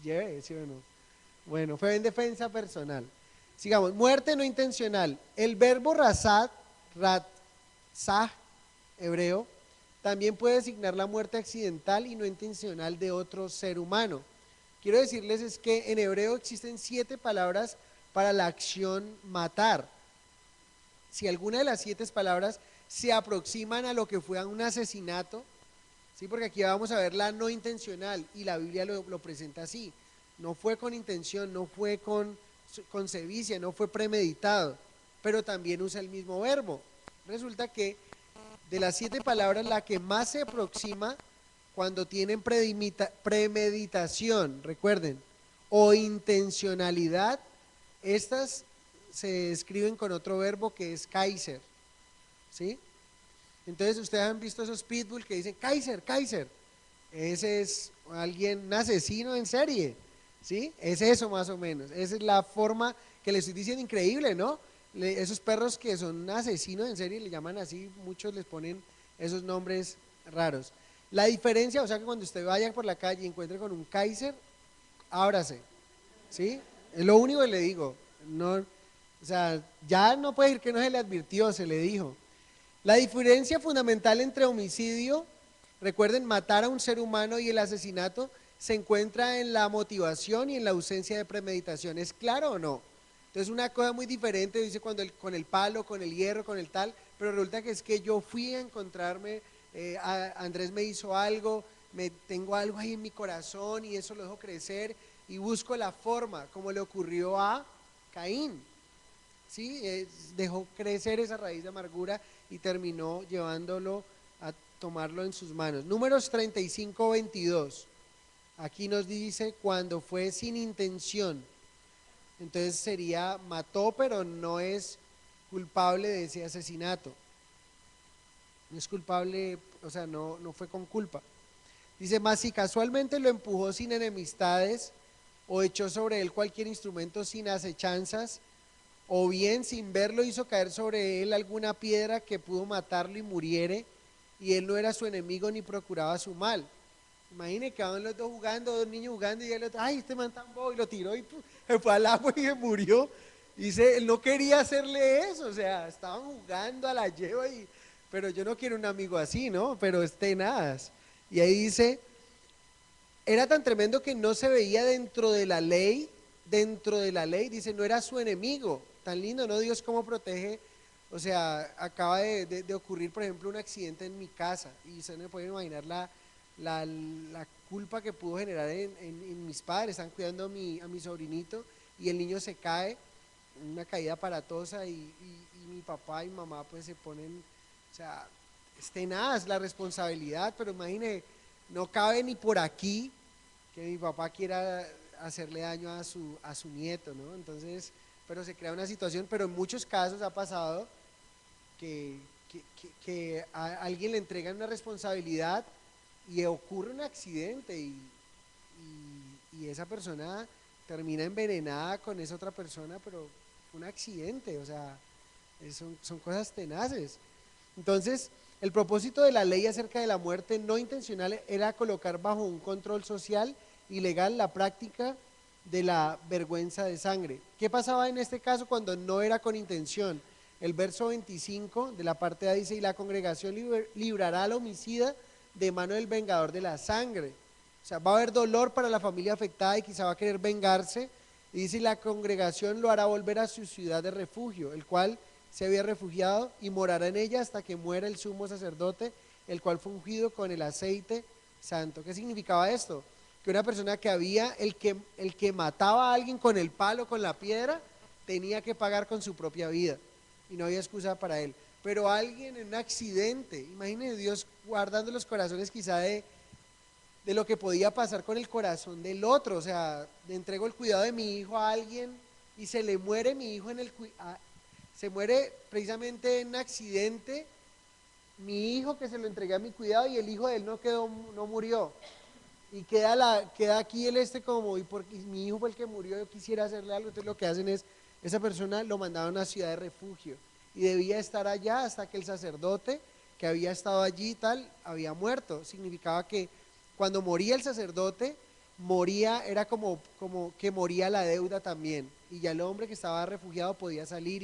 llevé, ¿sí o no? Bueno, fue en defensa personal. Sigamos, muerte no intencional. El verbo ratzah, hebreo, también puede designar la muerte accidental y no intencional de otro ser humano. Quiero decirles es que en hebreo existen 7 palabras para la acción matar. Si alguna de las 7 palabras se aproximan a lo que fue un asesinato, ¿sí? Porque aquí vamos a ver la no intencional y la Biblia lo presenta así. No fue con intención, no fue con sevicia, no fue premeditado, pero también usa el mismo verbo. Resulta que de las 7 palabras, la que más se aproxima cuando tienen premeditación, recuerden, o intencionalidad, estas se escriben con otro verbo que es Kaiser, ¿sí? Entonces ustedes han visto esos pitbull que dicen Kaiser, Kaiser. Ese es alguien, un asesino en serie, ¿sí? Es eso más o menos. Esa es la forma que le estoy diciendo, increíble, ¿no? Esos perros que son asesinos en serie le llaman así, muchos les ponen esos nombres raros. La diferencia, o sea que cuando usted vaya por la calle y encuentre con un Kaiser, ábrase, ¿sí? Es lo único que le digo. No, o sea, ya no puede decir que no se le advirtió, se le dijo. La diferencia fundamental entre homicidio, recuerden, matar a un ser humano, y el asesinato, se encuentra en la motivación y en la ausencia de premeditación. ¿Es claro o no? Entonces una cosa muy diferente, dice cuando con el palo, con el hierro, con el tal, pero resulta que es que yo fui a encontrarme, Andrés me hizo algo, tengo algo ahí en mi corazón y eso lo dejo crecer y busco la forma, como le ocurrió a Caín. ¿Sí? Dejó crecer esa raíz de amargura y terminó llevándolo a tomarlo en sus manos. Números 35:22. Aquí nos dice cuando fue sin intención. Entonces sería mató, pero no es culpable de ese asesinato. No es culpable, o sea, no fue con culpa. Dice, más si casualmente lo empujó sin enemistades o echó sobre él cualquier instrumento sin acechanzas, o bien sin verlo hizo caer sobre él alguna piedra que pudo matarlo y muriere, y él no era su enemigo ni procuraba su mal. Imagine que van los dos jugando, dos niños jugando, y el otro, ay, este man tan bobo, y lo tiró y se fue al agua y se murió. Dice, él no quería hacerle eso, o sea, estaban jugando a la lleva, pero yo no quiero un amigo así, ¿no? Pero es tenaz. Y ahí dice, era tan tremendo que no se veía dentro de la ley, dice, no era su enemigo. Tan lindo, ¿no? Dios cómo protege. O sea, acaba de ocurrir, por ejemplo, un accidente en mi casa y se me puede imaginar la culpa que pudo generar en mis padres. Están cuidando a mi sobrinito y el niño se cae, una caída aparatosa y mi papá y mamá pues se ponen, o sea, es tenaz la responsabilidad, pero imagine, no cabe ni por aquí que mi papá quiera hacerle daño a su nieto, ¿no? Entonces, pero se crea una situación, pero en muchos casos ha pasado que, que a alguien le entregan una responsabilidad y ocurre un accidente y esa persona termina envenenada con esa otra persona, pero un accidente, o sea, son cosas tenaces. Entonces, el propósito de la ley acerca de la muerte no intencional era colocar bajo un control social y legal la práctica de la vergüenza de sangre. ¿Qué pasaba en este caso cuando no era con intención? El verso 25 de la parte A dice, y la congregación librará al homicida de mano del vengador de la sangre. O sea, va a haber dolor para la familia afectada y quizá va a querer vengarse. Y dice, la congregación lo hará volver a su ciudad de refugio, el cual se había refugiado, y morará en ella hasta que muera el sumo sacerdote, el cual fue ungido con el aceite santo. ¿Qué significaba esto? Que una persona que había, el que mataba a alguien con el palo, con la piedra, tenía que pagar con su propia vida y no había excusa para él. Pero alguien en un accidente, imagínense Dios guardando los corazones quizá de lo que podía pasar con el corazón del otro. O sea, le entrego el cuidado de mi hijo a alguien y se le muere mi hijo se muere precisamente en un accidente, mi hijo que se lo entregué a mi cuidado y el hijo de él no murió. Y queda aquí el como, y porque mi hijo fue el que murió, yo quisiera hacerle algo. Entonces lo que hacen es, esa persona lo mandaron a una ciudad de refugio y debía estar allá hasta que el sacerdote que había estado allí y tal, había muerto. Significaba que cuando moría el sacerdote, moría, era como que moría la deuda también. Y ya el hombre que estaba refugiado podía salir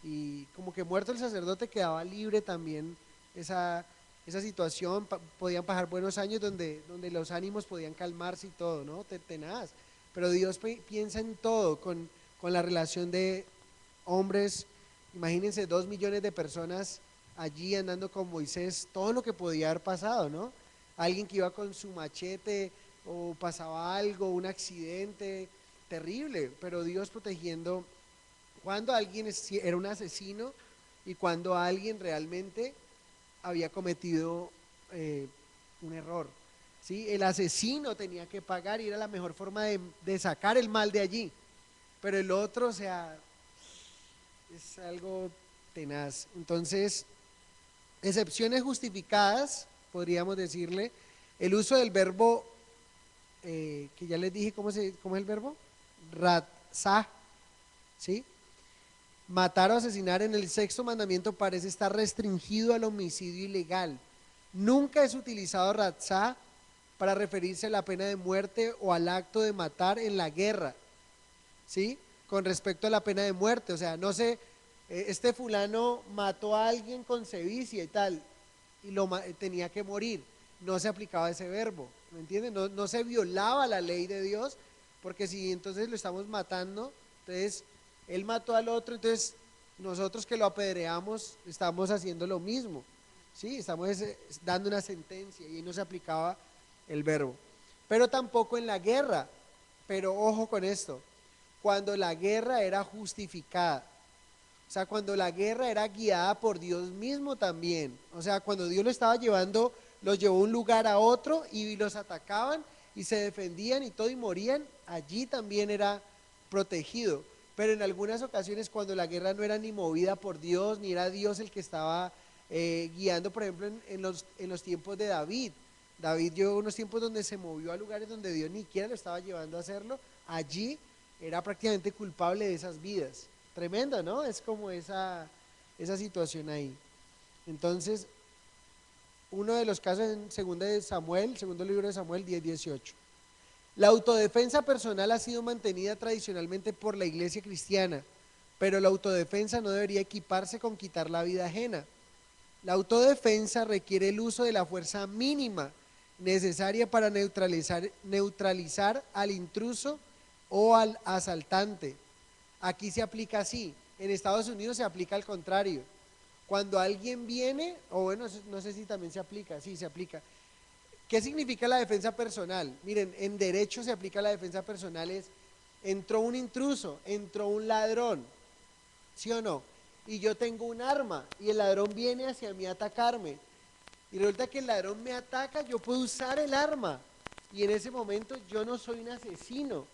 y como que muerto el sacerdote quedaba libre también esa situación, podían pasar buenos años donde los ánimos podían calmarse y todo, ¿no? Tenaz. Pero Dios piensa en todo, con la relación de hombres, imagínense 2 millones de personas allí andando con Moisés, todo lo que podía haber pasado, ¿no? Alguien que iba con su machete o pasaba algo, un accidente terrible, pero Dios protegiendo cuando alguien era un asesino y cuando alguien realmente había cometido un error. ¿Sí? El asesino tenía que pagar y era la mejor forma de sacar el mal de allí. Pero el otro, o sea, es algo tenaz. Entonces, excepciones justificadas, podríamos decirle, el uso del verbo, que ya les dije, ¿cómo es el verbo? Ratzah, ¿sí? Matar o asesinar en el sexto mandamiento parece estar restringido al homicidio ilegal. Nunca es utilizado ratzá para referirse a la pena de muerte o al acto de matar en la guerra, ¿sí? Con respecto a la pena de muerte, o sea, no sé, este fulano mató a alguien con sevicia y tal, y tenía que morir, no se aplicaba ese verbo, ¿me entienden? No se violaba la ley de Dios, porque si entonces lo estamos matando, entonces él mató al otro, entonces nosotros que lo apedreamos estamos haciendo lo mismo, ¿sí? Estamos dando una sentencia y ahí no se aplicaba el verbo. Pero tampoco en la guerra, pero ojo con esto, cuando la guerra era justificada, o sea, cuando la guerra era guiada por Dios mismo también, o sea, cuando Dios lo estaba llevando, los llevó de un lugar a otro y los atacaban y se defendían y todo y morían, allí también era protegido. Pero en algunas ocasiones cuando la guerra no era ni movida por Dios, ni era Dios el que estaba guiando, por ejemplo, en los tiempos de David. David llevó unos tiempos donde se movió a lugares donde Dios ni siquiera lo estaba llevando a hacerlo. Allí era prácticamente culpable de esas vidas. Tremendo, ¿no? Es como esa situación ahí. Entonces, uno de los casos en segundo libro de Samuel 10:18. La autodefensa personal ha sido mantenida tradicionalmente por la iglesia cristiana, pero la autodefensa no debería equiparse con quitar la vida ajena. La autodefensa requiere el uso de la fuerza mínima necesaria para neutralizar al intruso o al asaltante. Aquí se aplica así, en Estados Unidos se aplica al contrario. Cuando alguien viene, o bueno, no sé si también se aplica, sí se aplica. ¿Qué significa la defensa personal? Miren, en derecho se aplica la defensa personal es, entró un intruso, entró un ladrón, ¿sí o no? Y yo tengo un arma y el ladrón viene hacia mí a atacarme. Y resulta que el ladrón me ataca, yo puedo usar el arma. Y en ese momento yo no soy un asesino.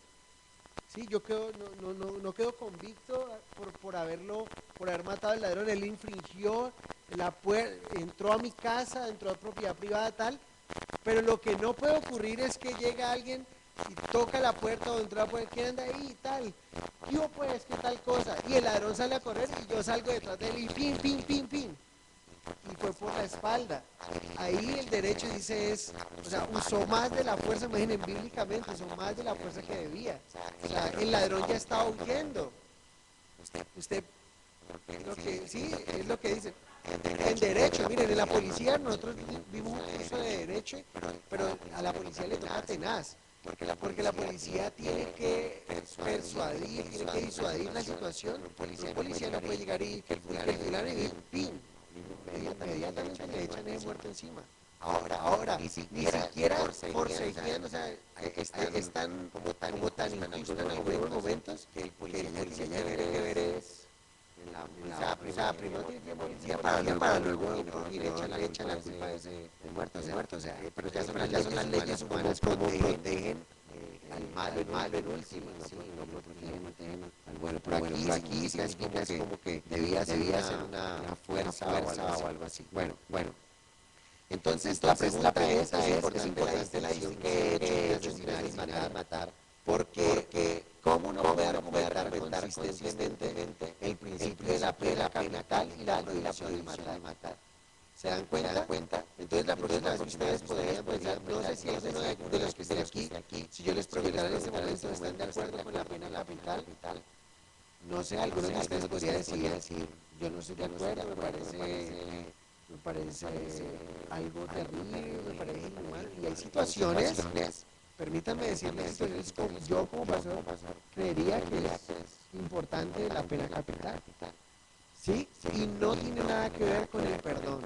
Sí, yo quedo, no quedo convicto por haber matado al ladrón. Él infringió entró a mi casa, entró a propiedad privada tal. Pero lo que no puede ocurrir es que llega alguien y toca la puerta o entra por ¿quién anda ahí y tal? Yo pues, ¿qué tal cosa? Y el ladrón sale a correr y yo salgo detrás de él y pin, pin, pin, pin. Y fue por la espalda. Ahí el derecho dice o sea, usó más de la fuerza, imaginen bíblicamente, usó más de la fuerza que debía. O sea, el ladrón ya estaba huyendo. Usted, sí, es lo que dice. En derecho, miren, en la policía nosotros vimos un curso de derecho, pero a la policía le toca tenaz, porque la policía tiene que persuadir, tiene que disuadir la situación. Un policía no puede llegar y que el fulano y pin, inmediatamente le echan el muerto encima. Ahora, ni siquiera forcejean, o sea, están como tan injustos en algunos momentos que el policía ya tiene que ver es o sea, primero tiene que policía para luego y le echan la culpa de muerto, o sea, pero ya son las leyes humanas como protegen al malo en último, no protegen al bueno. Pero aquí sí es como que debía ser una fuerza o algo así. Bueno, entonces la pregunta es importante la distinción que he hecho entre asesinar y matar, porque ¿cómo uno puede argumentar consistentemente el principio de la pena capital y la prohibición de matar? ¿Se dan cuenta? Entonces la próxima vez que ustedes podrían pensar, no sé si alguno de los que estén aquí, si yo les preguntara en este momento, ¿están de acuerdo con la pena capital? No sé, alguno de ustedes podría decir, yo no estoy de acuerdo, me parece algo terrible, me parece inhumano. Y hay situaciones, permítanme decirles, situaciones como yo como pastor creería que es importante la pena capital. ¿Sí? Y no tiene nada que ver con el perdón.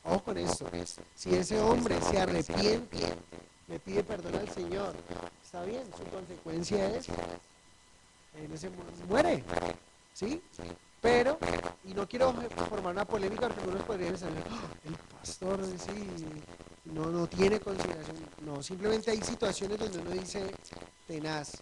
Ojo con eso. Si ese hombre se arrepiente, le pide perdón al Señor, está bien, su consecuencia es, él se muere. ¿Sí? Pero, y no quiero formar una polémica porque algunos podrían decir, el pastor sí, no tiene consideración. No, simplemente hay situaciones donde uno dice tenaz,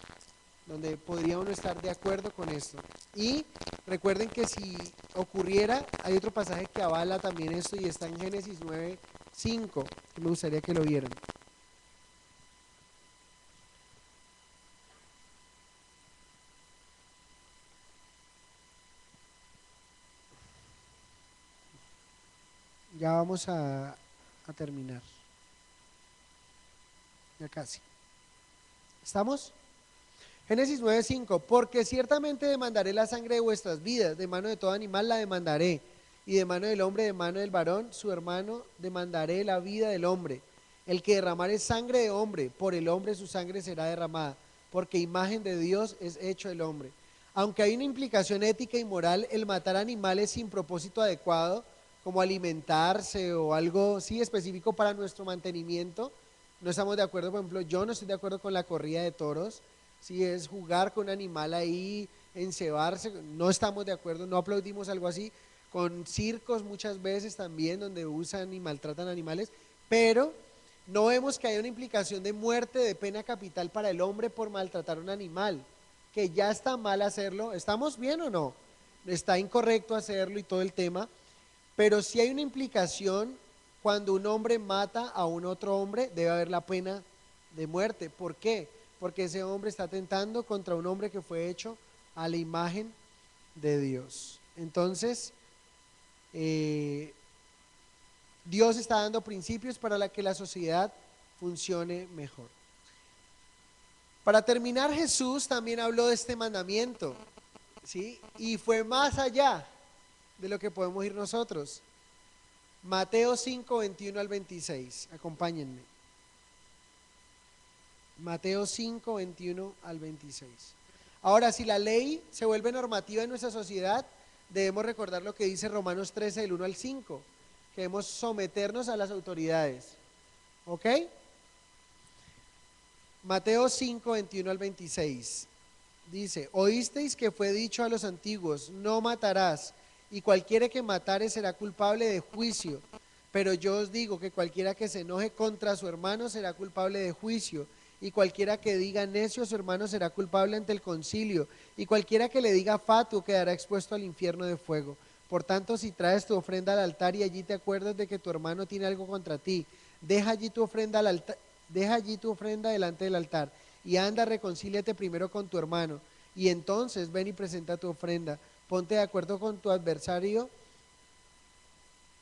donde podría uno estar de acuerdo con esto. Y recuerden que si ocurriera, hay otro pasaje que avala también esto y está en Génesis 9:5, que me gustaría que lo vieran. Ya vamos a terminar. Ya casi. ¿Estamos? Génesis 9:5, porque ciertamente demandaré la sangre de vuestras vidas, de mano de todo animal la demandaré, y de mano del hombre, de mano del varón, su hermano, demandaré la vida del hombre. El que derramare sangre de hombre, por el hombre su sangre será derramada, porque imagen de Dios es hecho el hombre. Aunque hay una implicación ética y moral, el matar animales sin propósito adecuado, como alimentarse o algo sí específico para nuestro mantenimiento, no estamos de acuerdo. Por ejemplo, yo no estoy de acuerdo con la corrida de toros. Si es jugar con un animal ahí, encebarse, no estamos de acuerdo, no aplaudimos algo así. Con circos muchas veces también, donde usan y maltratan animales, pero No vemos que haya una implicación de muerte, de pena capital para el hombre por maltratar a un animal, que ya está mal hacerlo. ¿Estamos bien o no? Está incorrecto hacerlo y todo el tema, pero si hay una implicación cuando un hombre mata a un otro hombre, debe haber la pena de muerte. ¿Por qué? Porque ese hombre está atentando contra un hombre que fue hecho a la imagen de Dios. Entonces, eh, Dios está dando principios para que la sociedad funcione mejor. Para terminar, Jesús también habló de este mandamiento, ¿sí? Y fue más allá de lo que podemos ir nosotros. Mateo 5, 21 al 26. Acompáñenme. Mateo 5, 21 al 26. Ahora, si la ley se vuelve normativa en nuestra sociedad, debemos recordar lo que dice Romanos 13, del 1 al 5, que debemos someternos a las autoridades. ¿Ok? Mateo 5, 21 al 26. Dice, oísteis que fue dicho a los antiguos, no matarás, y cualquiera que matare será culpable de juicio. Pero yo os digo que cualquiera que se enoje contra su hermano será culpable de juicio, y cualquiera que diga necio a su hermano será culpable ante el concilio, y cualquiera que le diga fatuo quedará expuesto al infierno de fuego. Por tanto, si traes tu ofrenda al altar y allí te acuerdas de que tu hermano tiene algo contra ti, deja allí tu ofrenda al altar, deja allí tu ofrenda delante del altar y anda, reconcíliate primero con tu hermano, y entonces ven y presenta tu ofrenda. Ponte de acuerdo con tu adversario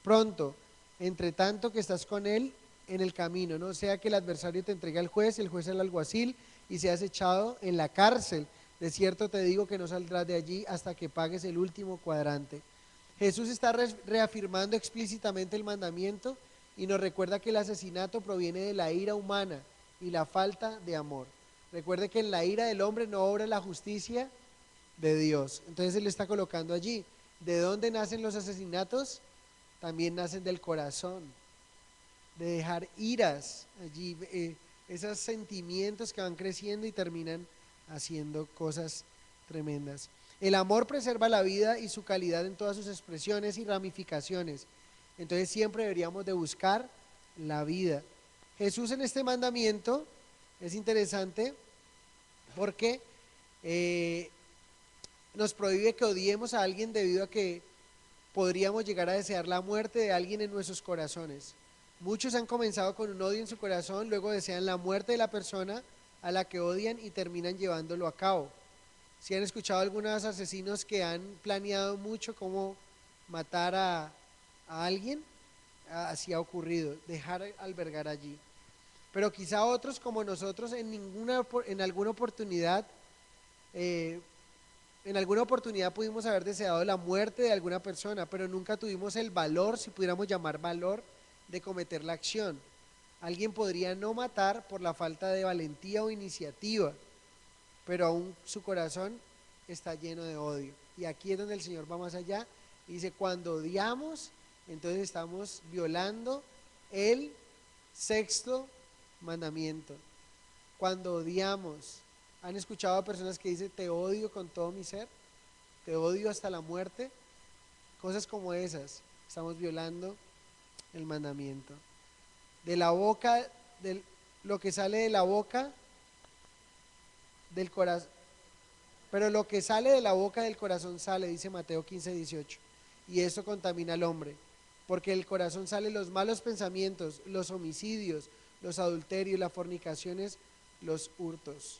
pronto, entre tanto que estás con él en el camino, no sea que el adversario te entregue al juez, el juez al alguacil, y seas echado en la cárcel. De cierto te digo que no saldrás de allí hasta que pagues el último cuadrante. Jesús está reafirmando explícitamente el mandamiento y nos recuerda que el asesinato proviene de la ira humana y la falta de amor. Recuerde que en la ira del hombre no obra la justicia de Dios. Entonces Él está colocando allí. ¿De dónde nacen los asesinatos? También nacen del corazón, de dejar iras allí, esos sentimientos que van creciendo y terminan haciendo cosas tremendas. El amor preserva la vida y su calidad en todas sus expresiones y ramificaciones. Entonces siempre deberíamos de buscar la vida. Jesús en este mandamiento es interesante porque nos prohíbe que odiemos a alguien debido a que podríamos llegar a desear la muerte de alguien en nuestros corazones. Muchos han comenzado con un odio en su corazón, luego desean la muerte de la persona a la que odian y terminan llevándolo a cabo. Si han escuchado algunos asesinos que han planeado mucho cómo matar a alguien, así ha ocurrido, dejar albergar allí. Pero quizá otros como nosotros en alguna oportunidad eh, en alguna oportunidad pudimos haber deseado la muerte de alguna persona, pero nunca tuvimos el valor, si pudiéramos llamar valor, de cometer la acción. Alguien podría no matar por la falta de valentía o iniciativa, pero aún su corazón está lleno de odio. Y aquí es donde el Señor va más allá y dice, cuando odiamos, entonces estamos violando el sexto mandamiento. Cuando odiamos, ¿han escuchado a personas que dicen, te odio con todo mi ser? Te odio hasta la muerte. Cosas como esas, estamos violando el mandamiento. De la boca, lo que sale de la boca del corazón, pero lo que sale de la boca del corazón sale, dice Mateo 15, 18, y eso contamina al hombre, porque del corazón salen los malos pensamientos, los homicidios, los adulterios, las fornicaciones, los hurtos,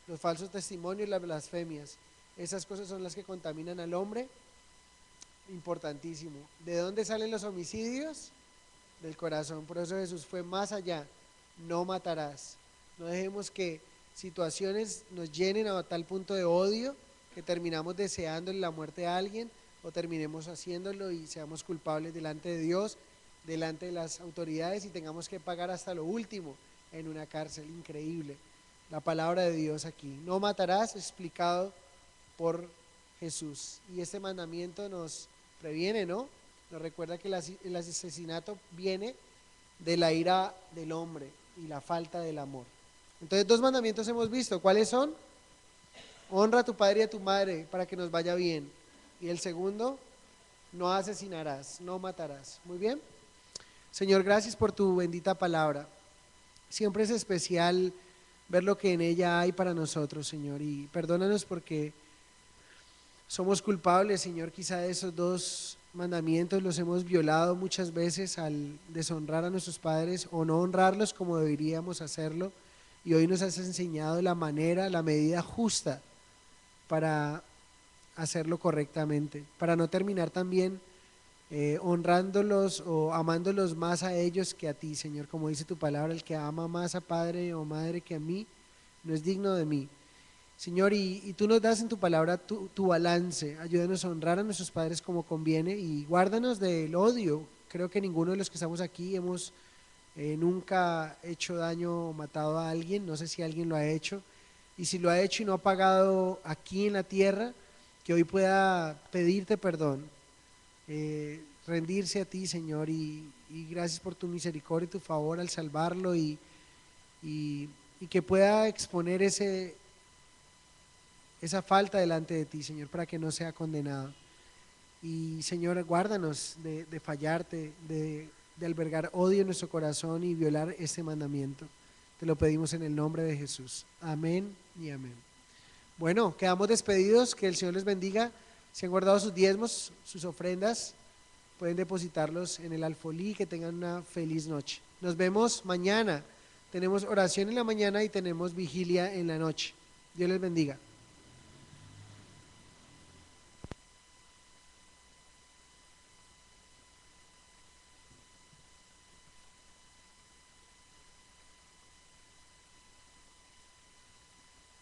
los falsos testimonios, las blasfemias. Esas cosas son las que contaminan al hombre. Importantísimo. ¿De dónde salen los homicidios? Del corazón. Por eso Jesús fue más allá. No matarás. No dejemos que situaciones nos llenen a tal punto de odio que terminamos deseando la muerte de alguien o terminemos haciéndolo y seamos culpables delante de Dios, delante de las autoridades y tengamos que pagar hasta lo último en una cárcel. Increíble. La palabra de Dios aquí. No matarás, explicado por Jesús. Y este mandamiento nos previene, ¿no? Nos recuerda que el asesinato viene de la ira del hombre y la falta del amor. Entonces, dos mandamientos hemos visto. ¿Cuáles son? Honra a tu padre y a tu madre para que nos vaya bien. Y el segundo, no asesinarás, no matarás. Muy bien. Señor, gracias por tu bendita palabra. Siempre es especial ver lo que en ella hay para nosotros, Señor, y perdónanos porque somos culpables, Señor, quizá de esos dos mandamientos los hemos violado muchas veces al deshonrar a nuestros padres o no honrarlos como deberíamos hacerlo. Y hoy nos has enseñado la manera, la medida justa para hacerlo correctamente, para no terminar también honrándolos o amándolos más a ellos que a ti, Señor. Como dice tu palabra, el que ama más a padre o madre que a mí, no es digno de mí. Señor, y tú nos das en tu palabra tu balance. Ayúdanos a honrar a nuestros padres como conviene y guárdanos del odio. Creo que ninguno de los que estamos aquí hemos nunca hecho daño o matado a alguien. No sé si alguien lo ha hecho. Y si lo ha hecho y no ha pagado aquí en la tierra, que hoy pueda pedirte perdón, rendirse a ti, Señor, y gracias por tu misericordia y tu favor al salvarlo y que pueda exponer esa falta delante de ti, Señor, para que no sea condenado. Y Señor, guárdanos de fallarte, de albergar odio en nuestro corazón y violar este mandamiento. Te lo pedimos en el nombre de Jesús. Amén y amén. Bueno, quedamos despedidos, que el Señor les bendiga. Si han guardado sus diezmos, sus ofrendas, pueden depositarlos en el alfolí. Que tengan una feliz noche. Nos vemos mañana. Tenemos oración en la mañana y tenemos vigilia en la noche. Dios les bendiga.